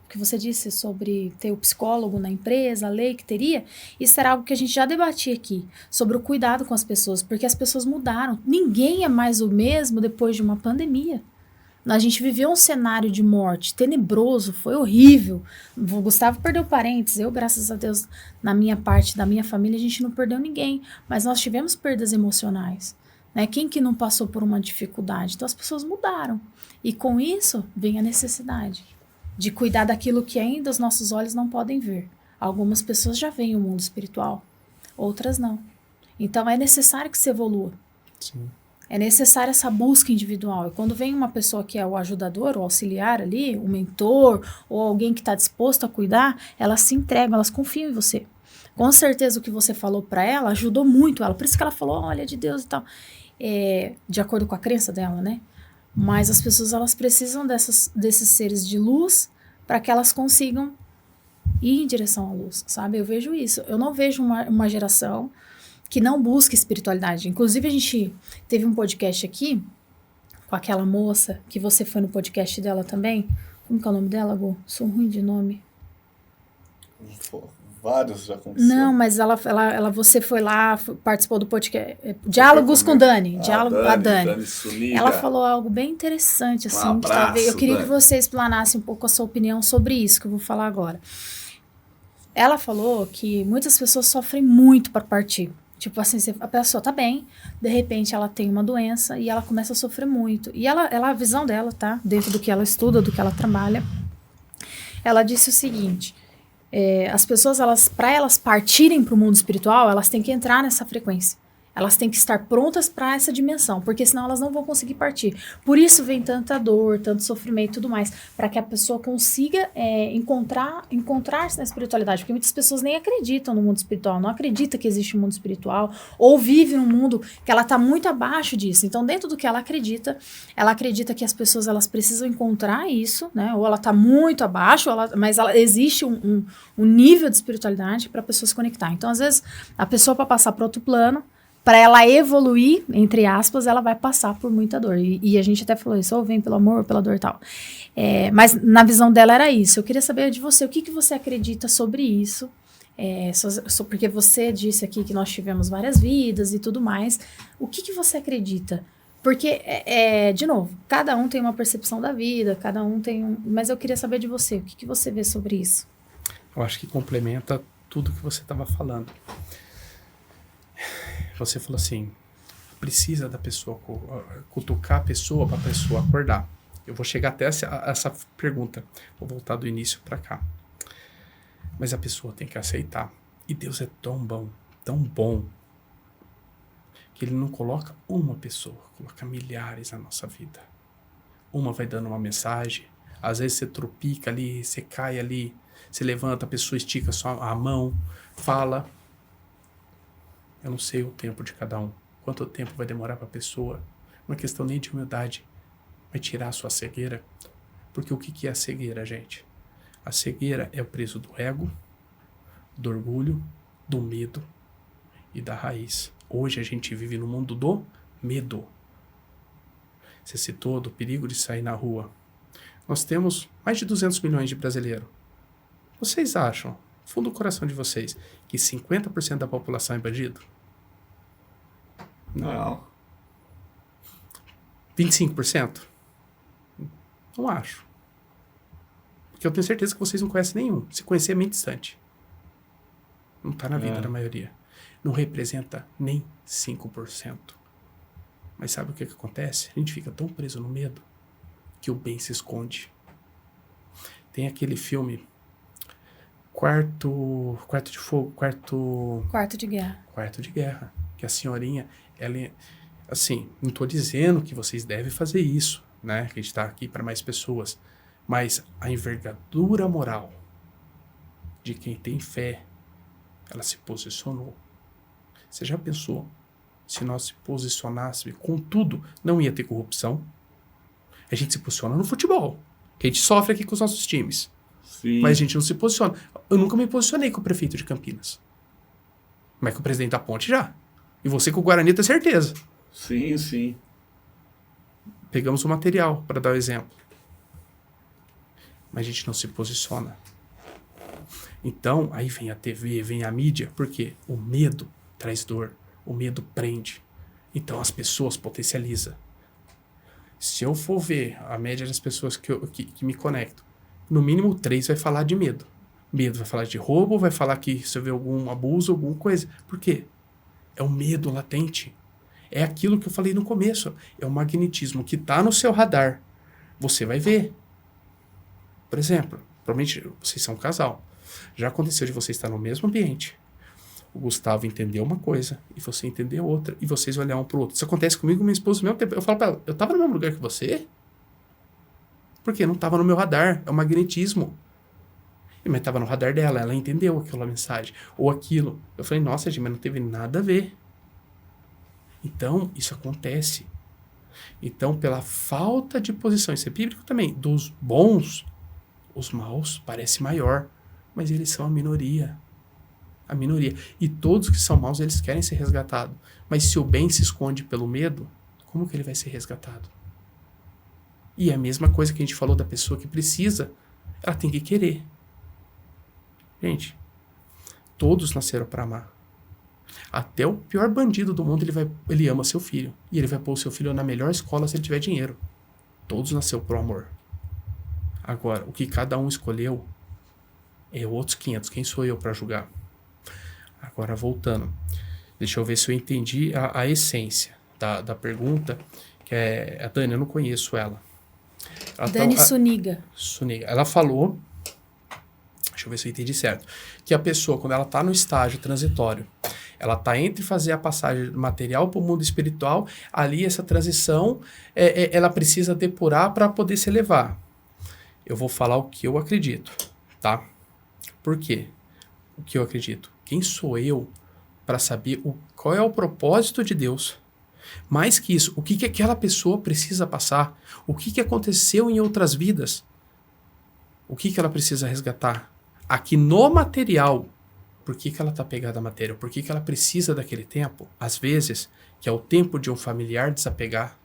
S3: que você disse sobre ter o psicólogo na empresa, a lei que teria, isso era algo que a gente já debatia aqui, sobre o cuidado com as pessoas, porque as pessoas mudaram. Ninguém é mais o mesmo depois de uma pandemia. A gente viveu um cenário de morte tenebroso, foi horrível. O Gustavo perdeu parentes, eu, graças a Deus, na minha parte, da minha família, a gente não perdeu ninguém, mas nós tivemos perdas emocionais. Né? Quem que não passou por uma dificuldade? Então as pessoas mudaram. E com isso vem a necessidade de cuidar daquilo que ainda os nossos olhos não podem ver. Algumas pessoas já veem o mundo espiritual, outras não. Então é necessário que se evolua.
S1: Sim.
S3: É necessária essa busca individual. E quando vem uma pessoa que é o ajudador, o auxiliar ali, o mentor, ou alguém que está disposto a cuidar, elas se entregam, elas confiam em você. Com certeza o que você falou para ela ajudou muito ela. Por isso que ela falou, olha, de Deus e tal. De acordo com a crença dela, né? Mas as pessoas, elas precisam desses seres de luz para que elas consigam ir em direção à luz, sabe? Eu vejo isso. Eu não vejo uma geração que não busca espiritualidade. Inclusive, a gente teve um podcast aqui com aquela moça, que você foi no podcast dela também. Como que é o nome dela, Gu? Sou ruim de nome.
S2: Vários já aconteceram.
S3: Não, mas você foi lá, participou do podcast Diálogos com Dani. A Dani. Ela falou algo bem interessante, assim.
S2: Um abraço,
S3: eu queria
S2: Dani.
S3: que você explanasse um pouco a sua opinião sobre isso, que eu vou falar agora. Ela falou que muitas pessoas sofrem muito para partir. Tipo assim, a pessoa tá bem, de repente ela tem uma doença e ela começa a sofrer muito. E a visão dela, tá? Dentro do que ela estuda, do que ela trabalha, ela disse o seguinte... as pessoas, para elas partirem para o mundo espiritual, elas têm que entrar nessa frequência. Elas têm que estar prontas para essa dimensão, porque senão elas não vão conseguir partir. Por isso vem tanta dor, tanto sofrimento e tudo mais, para que a pessoa consiga encontrar-se na espiritualidade, porque muitas pessoas nem acreditam no mundo espiritual, não acreditam que existe um mundo espiritual, ou vive num mundo que ela está muito abaixo disso. Então, dentro do que ela acredita que as pessoas, elas precisam encontrar isso, né? Ou ela está muito abaixo, mas existe um nível de espiritualidade para a pessoa se conectar. Então, às vezes, a pessoa, para passar para outro plano, para ela evoluir, entre aspas, ela vai passar por muita dor. E a gente até falou isso, ou vem pelo amor ou pela dor e tal. Mas na visão dela era isso. Eu queria saber de você, o que você acredita sobre isso? Porque você disse aqui que nós tivemos várias vidas e tudo mais. O que você acredita? Porque, de novo, cada um tem uma percepção da vida, cada um tem mas eu queria saber de você, o que você vê sobre isso?
S1: Eu acho que complementa tudo que você estava falando. Você falou assim, precisa da pessoa cutucar a pessoa para a pessoa acordar. Eu vou chegar até essa pergunta, vou voltar do início para cá. Mas a pessoa tem que aceitar. E Deus é tão bom, que Ele não coloca uma pessoa, coloca milhares na nossa vida. Uma vai dando uma mensagem, às vezes você tropica ali, você cai ali, você levanta, a pessoa estica só a mão, fala. Eu não sei o tempo de cada um. Quanto tempo vai demorar para a pessoa. Não é questão nem de humildade. Vai tirar a sua cegueira. Porque o que é a cegueira, gente? A cegueira é o preço do ego, do orgulho, do medo e da raiz. Hoje a gente vive no mundo do medo. Você citou do perigo de sair na rua. Nós temos mais de 200 milhões de brasileiros. Vocês acham, fundo do coração de vocês, que 50% da população é bandido?
S2: Não.
S1: 25%? Não acho. Porque eu tenho certeza que vocês não conhecem nenhum. Se conhecer é meio distante. Não está na vida da maioria. Não representa nem 5%. Mas sabe o que acontece? A gente fica tão preso no medo que o bem se esconde. Tem aquele filme Quarto de Fogo,
S3: Quarto de Guerra.
S1: Quarto de Guerra. Que a senhorinha, ela, assim, não estou dizendo que vocês devem fazer isso, né? Que a gente está aqui para mais pessoas. Mas a envergadura moral de quem tem fé, ela se posicionou. Você já pensou? Se nós se posicionássemos com tudo, não ia ter corrupção. A gente se posiciona no futebol, que a gente sofre aqui com os nossos times.
S2: Sim.
S1: Mas a gente não se posiciona. Eu nunca me posicionei com o prefeito de Campinas. Mas com o presidente da Ponte já. E você com o Guarani tem certeza.
S2: Sim, sim.
S1: Pegamos o material para dar o exemplo. Mas a gente não se posiciona. Então, aí vem a TV, vem a mídia, porque o medo traz dor, o medo prende. Então as pessoas potencializam. Se eu for ver a média das pessoas que me conecto, no mínimo 3 vai falar de medo. Medo vai falar de roubo, vai falar que se eu ver algum abuso, alguma coisa. Por quê? É o medo latente. É aquilo que eu falei no começo. É o magnetismo que está no seu radar. Você vai ver. Por exemplo, provavelmente vocês são um casal. Já aconteceu de você estar no mesmo ambiente. O Gustavo entendeu uma coisa e você entendeu outra. E vocês olhar um pro outro. Isso acontece comigo e minha esposa ao mesmo tempo. Eu falo pra ela, eu tava no mesmo lugar que você? Porque não tava no meu radar. É o magnetismo. Mas tava no radar dela. Ela entendeu aquela mensagem. Ou aquilo. Eu falei, nossa, gente, mas não teve nada a ver. Então, isso acontece. Então, pela falta de posição, isso é bíblico também, dos bons, os maus parece maior. Mas eles são a minoria. A minoria. E todos que são maus, eles querem ser resgatados. Mas se o bem se esconde pelo medo, como que ele vai ser resgatado? E é a mesma coisa que a gente falou da pessoa que precisa. Ela tem que querer. Gente, todos nasceram para amar. Até o pior bandido do mundo, ele ama seu filho. E ele vai pôr o seu filho na melhor escola se ele tiver dinheiro. Todos nasceram pro amor. Agora, o que cada um escolheu é outros 500. Quem sou eu para julgar? Agora, voltando. Deixa eu ver se eu entendi a essência da pergunta. Que é a Dani, eu não conheço ela.
S3: Dani Suniga.
S1: Suniga. Ela falou, deixa eu ver se eu entendi certo, que a pessoa, quando ela está no estágio transitório, ela está entre fazer a passagem do material para o mundo espiritual, ali essa transição, ela precisa depurar para poder se elevar. Eu vou falar o que eu acredito, tá? Por quê? O que eu acredito? Quem sou eu para saber qual é o propósito de Deus? Mais que isso, o que aquela pessoa precisa passar? O que aconteceu em outras vidas? O que ela precisa resgatar? Aqui no material, por que ela está pegada à matéria? Por que ela precisa daquele tempo? Às vezes, que é o tempo de um familiar desapegar.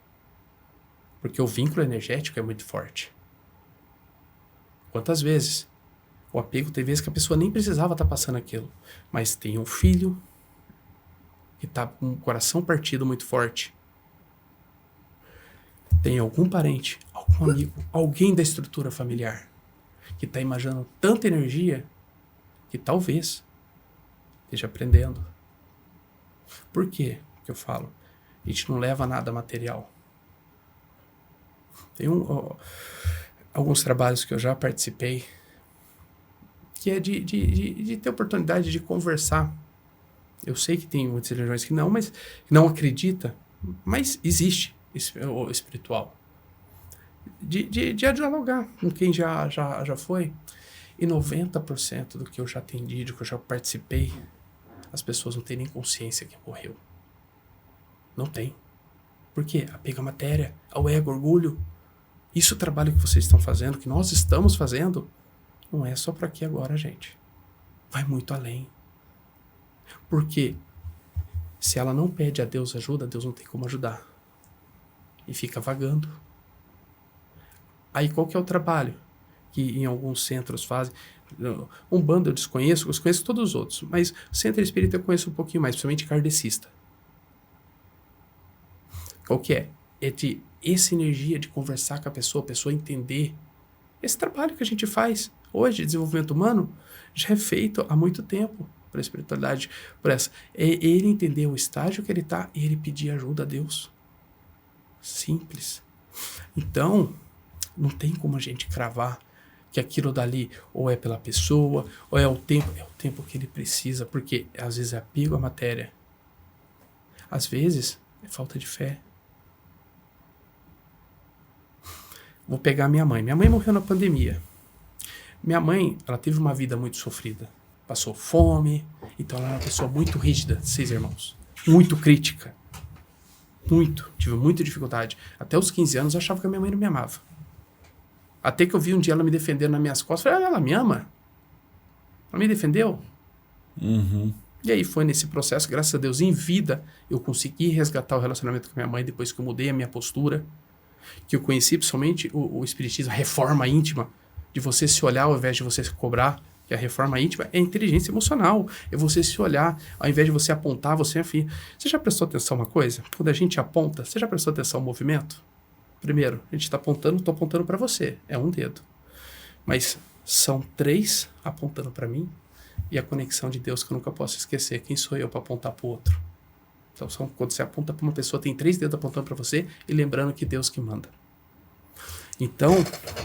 S1: Porque o vínculo energético é muito forte. Quantas vezes? O apego, tem vezes que a pessoa nem precisava estar passando aquilo. Mas tem um filho que está com o coração partido muito forte. Tem algum parente, algum amigo, alguém da estrutura familiar que está imaginando tanta energia que talvez esteja aprendendo. Por quê que eu falo? A gente não leva nada material. Tem alguns trabalhos que eu já participei que é de ter oportunidade de conversar. Eu sei que tem muitas religiões que não, mas não acredita, mas existe o espiritual. De dialogar com quem já foi. E 90% do que eu já atendi, do que eu já participei, as pessoas não têm nem consciência que morreu. Não tem. Por quê? Apego à matéria, ao ego, orgulho. Isso é o trabalho que vocês estão fazendo, que nós estamos fazendo, não é só para aqui agora, gente. Vai muito além. Porque se ela não pede a Deus ajuda, Deus não tem como ajudar. E fica vagando. Aí qual que é o trabalho que em alguns centros fazem? Umbanda eu desconheço todos os outros, mas centro espírita eu conheço um pouquinho mais, principalmente kardecista. Qual que é? É de essa energia de conversar com a pessoa entender. Esse trabalho que a gente faz hoje, desenvolvimento humano, já é feito há muito tempo para a espiritualidade, por essa. É ele entender o estágio que ele está e ele pedir ajuda a Deus. Simples. Então, não tem como a gente cravar que aquilo dali ou é pela pessoa, ou é o tempo que ele precisa, porque às vezes é apego à matéria. Às vezes é falta de fé. Vou pegar minha mãe. Minha mãe morreu na pandemia. Minha mãe, ela teve uma vida muito sofrida. Passou fome, então ela era uma pessoa muito rígida, 6 irmãos. Muito crítica. Muito. Tive muita dificuldade. Até os 15 anos eu achava que a minha mãe não me amava. Até que eu vi um dia ela me defendendo nas minhas costas. Falei, ela me ama? Ela me defendeu?
S2: Uhum.
S1: E aí foi nesse processo, graças a Deus, em vida, eu consegui resgatar o relacionamento com a minha mãe depois que eu mudei a minha postura. Que eu conheci principalmente o espiritismo, a reforma íntima, de você se olhar ao invés de você se cobrar, que a reforma íntima é inteligência emocional, é você se olhar, ao invés de você apontar, você afirma. Você já prestou atenção uma coisa? Quando a gente aponta, você já prestou atenção no movimento? Primeiro, a gente está apontando, estou apontando para você, é um dedo. Mas são 3 apontando para mim e a conexão de Deus que eu nunca posso esquecer. Quem sou eu para apontar para o outro? Então, quando você aponta para uma pessoa, tem 3 dedos apontando para você e lembrando que Deus que manda. Então,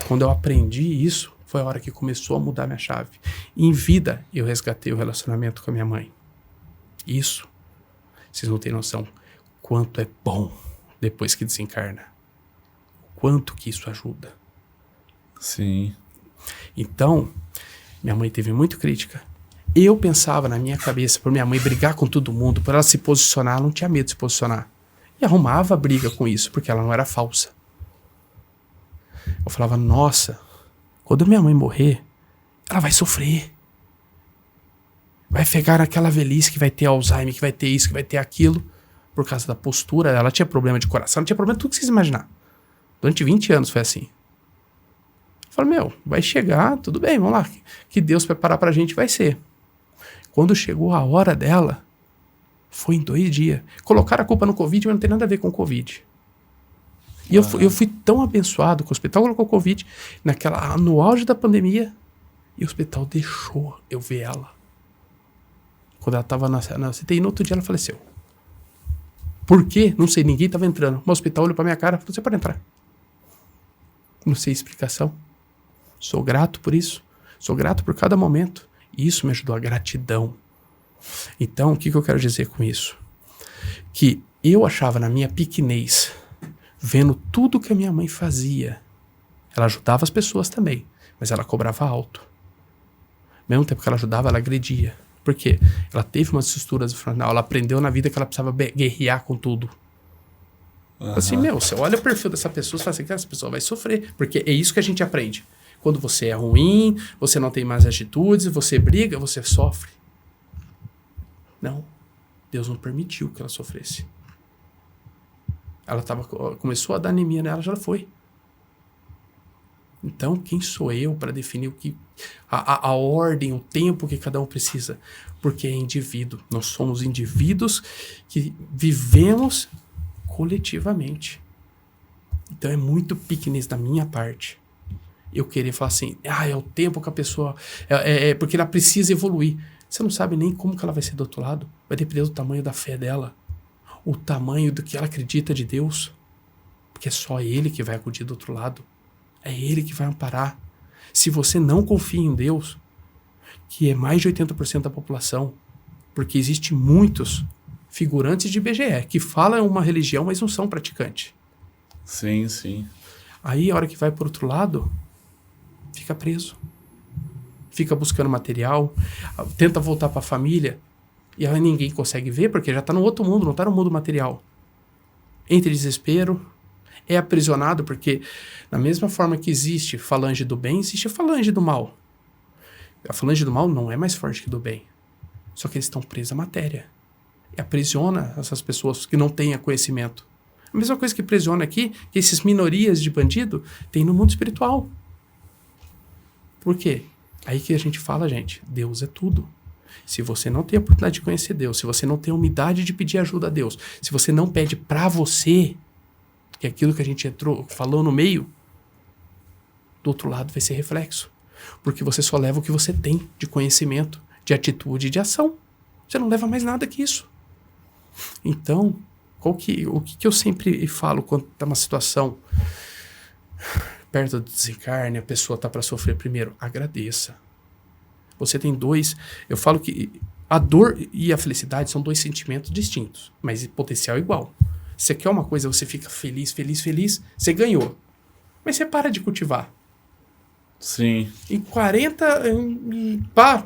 S1: quando eu aprendi isso, foi a hora que começou a mudar minha chave. Em vida, eu resgatei o relacionamento com a minha mãe. Isso, vocês não têm noção quanto é bom depois que desencarna. Quanto que isso ajuda.
S2: Sim.
S1: Então, minha mãe teve muita crítica. Eu pensava na minha cabeça, por minha mãe brigar com todo mundo, por ela se posicionar, ela não tinha medo de se posicionar. E arrumava briga com isso, porque ela não era falsa. Eu falava, nossa, quando minha mãe morrer, ela vai sofrer. Vai pegar aquela velhice que vai ter Alzheimer, que vai ter isso, que vai ter aquilo, por causa da postura. Ela tinha problema de coração, ela tinha problema de tudo que vocês imaginar. Durante 20 anos foi assim. Eu falei, vai chegar, tudo bem, vamos lá. Que Deus preparar pra gente vai ser. Quando chegou a hora dela, foi em 2 dias. Colocaram a culpa no Covid, mas não tem nada a ver com o Covid. E eu fui tão abençoado que o hospital colocou Covid no auge da pandemia e o hospital deixou eu ver ela. Quando ela estava na CTI, no outro dia ela faleceu. Por quê? Não sei, ninguém estava entrando. O hospital olhou pra minha cara e falou, você pode entrar. Não sei explicação. Sou grato por isso. Sou grato por cada momento. E isso me ajudou, a gratidão. Então, o que eu quero dizer com isso? Que eu achava na minha pequenez, vendo tudo que a minha mãe fazia, ela ajudava as pessoas também, mas ela cobrava alto. Ao mesmo tempo que ela ajudava, ela agredia. Por quê? Ela teve umas estruturas frontal, ela aprendeu na vida que ela precisava guerrear com tudo. Uhum. Assim, você olha o perfil dessa pessoa e fala assim, essa pessoa vai sofrer, porque é isso que a gente aprende. Quando você é ruim, você não tem mais atitudes, você briga, você sofre. Não. Deus não permitiu que ela sofresse. Ela começou a dar anemia nela, já foi. Então, quem sou eu para definir o que a ordem, o tempo que cada um precisa? Porque é indivíduo. Nós somos indivíduos que vivemos coletivamente. Então, é muito pequenez da minha parte eu querer falar assim, é o tempo que a pessoa... porque ela precisa evoluir. Você não sabe nem como que ela vai ser do outro lado. Vai depender do tamanho da fé dela. O tamanho do que ela acredita de Deus. Porque é só Ele que vai acudir do outro lado. É Ele que vai amparar. Se você não confia em Deus, que é mais de 80% da população, porque existe muitos figurantes de IBGE que falam uma religião, mas não são praticantes.
S2: Sim, sim.
S1: Aí, a hora que vai por outro lado, fica preso. Fica buscando material, tenta voltar para a família. E aí ninguém consegue ver porque já tá no outro mundo, não tá no mundo material. Entra em desespero, é aprisionado porque da mesma forma que existe falange do bem, existe a falange do mal. A falange do mal não é mais forte que do bem. Só que eles estão presos à matéria. E aprisiona essas pessoas que não têm conhecimento. A mesma coisa que aprisiona aqui, que essas minorias de bandido tem no mundo espiritual. Por quê? Aí que a gente fala, gente, Deus é tudo. Se você não tem a oportunidade de conhecer Deus, se você não tem a humildade de pedir ajuda a Deus, se você não pede pra você, que é aquilo que a gente falou no meio, do outro lado vai ser reflexo. Porque você só leva o que você tem de conhecimento, de atitude e de ação. Você não leva mais nada que isso. Então, o que eu sempre falo quando está uma situação perto do desencarne, a pessoa está para sofrer primeiro? Agradeça. Você tem dois... Eu falo que a dor e a felicidade são dois sentimentos distintos, mas potencial igual. Você quer uma coisa, você fica feliz, feliz, feliz, você ganhou. Mas você para de cultivar.
S2: Sim.
S1: Em 40...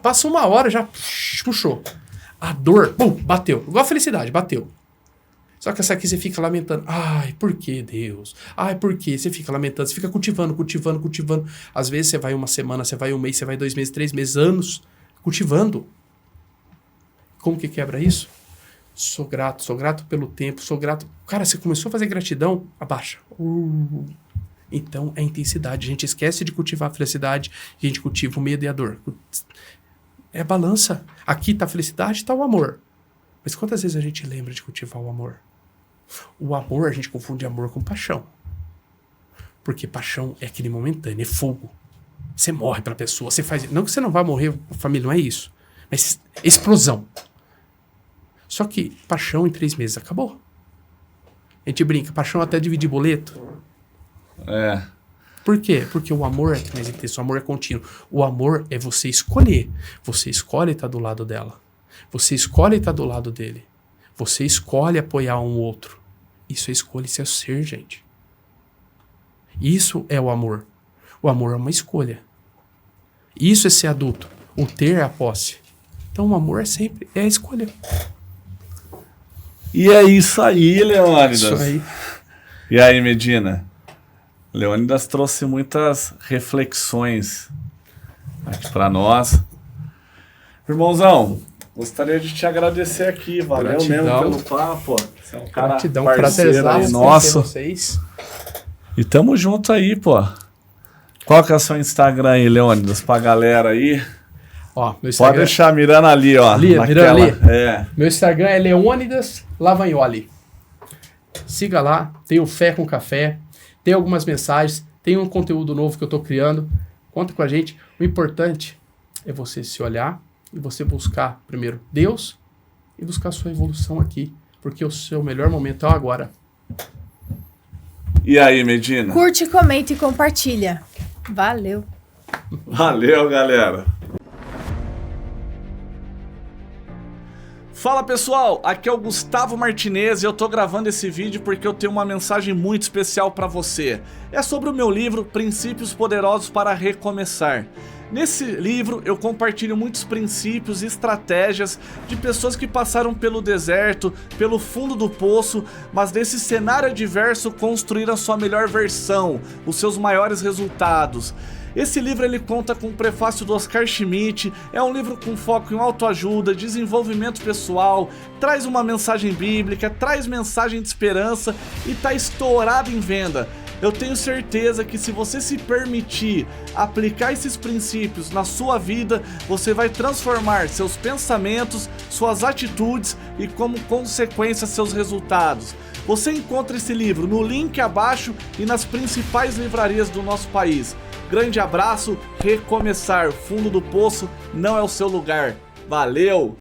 S1: passa uma hora, já puxou. A dor, bateu. Igual a felicidade, bateu. Só que essa aqui você fica lamentando. Ai, por que Deus? Ai, por que? Você fica lamentando, você fica cultivando. Às vezes você vai uma semana, você vai um mês, você vai 2 meses, 3 meses, anos, cultivando. Como que quebra isso? Sou grato pelo tempo, sou grato. Cara, você começou a fazer gratidão, abaixa. Então, é intensidade. A gente esquece de cultivar a felicidade, a gente cultiva o medo e a dor. É balança. Aqui tá a felicidade, tá o amor. Mas quantas vezes a gente lembra de cultivar o amor? O amor, a gente confunde amor com paixão. Porque paixão é aquele momentâneo, é fogo. Você morre pela pessoa, você faz... Não que você não vá morrer, família, não é isso. Mas explosão. Só que paixão em 3 meses acabou. A gente brinca, paixão até dividir boleto.
S2: É.
S1: Por quê? Porque o amor é mais intenso, o amor é contínuo. O amor é você escolher. Você escolhe estar do lado dela. Você escolhe estar do lado dele. Você escolhe apoiar um outro. Isso é escolha, isso é ser, gente. Isso é o amor. O amor é uma escolha. Isso é ser adulto. O ter é a posse. Então o amor é sempre a escolha.
S2: E é isso aí, Leônidas.
S1: Isso aí.
S2: E aí, Medina? Leônidas trouxe muitas reflexões aqui para nós. Irmãozão, gostaria de te agradecer aqui. Valeu
S1: Gratidão.
S2: mesmo pelo papo. Você é um cara
S1: Gratidão,
S2: parceiro aí
S1: nosso.
S2: nosso.
S1: Vocês.
S2: E tamo junto aí, pô. Qual que é o seu Instagram aí, Leônidas, pra galera aí?
S1: Ó, meu Instagram...
S2: Pode deixar mirando ali, ó.
S1: Ali, mirando ali.
S2: É.
S1: Meu Instagram é Leônidas Lavagnoli. Siga lá, tem o Fé com Café, tem algumas mensagens, tem um conteúdo novo que eu tô criando. Conta com a gente. O importante é você se olhar e você buscar primeiro Deus e buscar a sua evolução aqui, porque o seu melhor momento é agora.
S2: E aí, Medina?
S3: Curte, comenta e compartilha. Valeu.
S2: Valeu, galera. Fala pessoal, aqui é o Gustavo Martinez e eu tô gravando esse vídeo porque eu tenho uma mensagem muito especial para você. É sobre o meu livro Princípios Poderosos para Recomeçar. Nesse livro eu compartilho muitos princípios e estratégias de pessoas que passaram pelo deserto, pelo fundo do poço, mas desse cenário adverso construíram a sua melhor versão, os seus maiores resultados. Esse livro ele conta com o prefácio do Oscar Schmidt, é um livro com foco em autoajuda, desenvolvimento pessoal, traz uma mensagem bíblica, traz mensagem de esperança e tá estourado em venda. Eu tenho certeza que se você se permitir aplicar esses princípios na sua vida, você vai transformar seus pensamentos, suas atitudes e como consequência seus resultados. Você encontra esse livro no link abaixo e nas principais livrarias do nosso país. Grande abraço, recomeçar, fundo do poço não é o seu lugar. Valeu!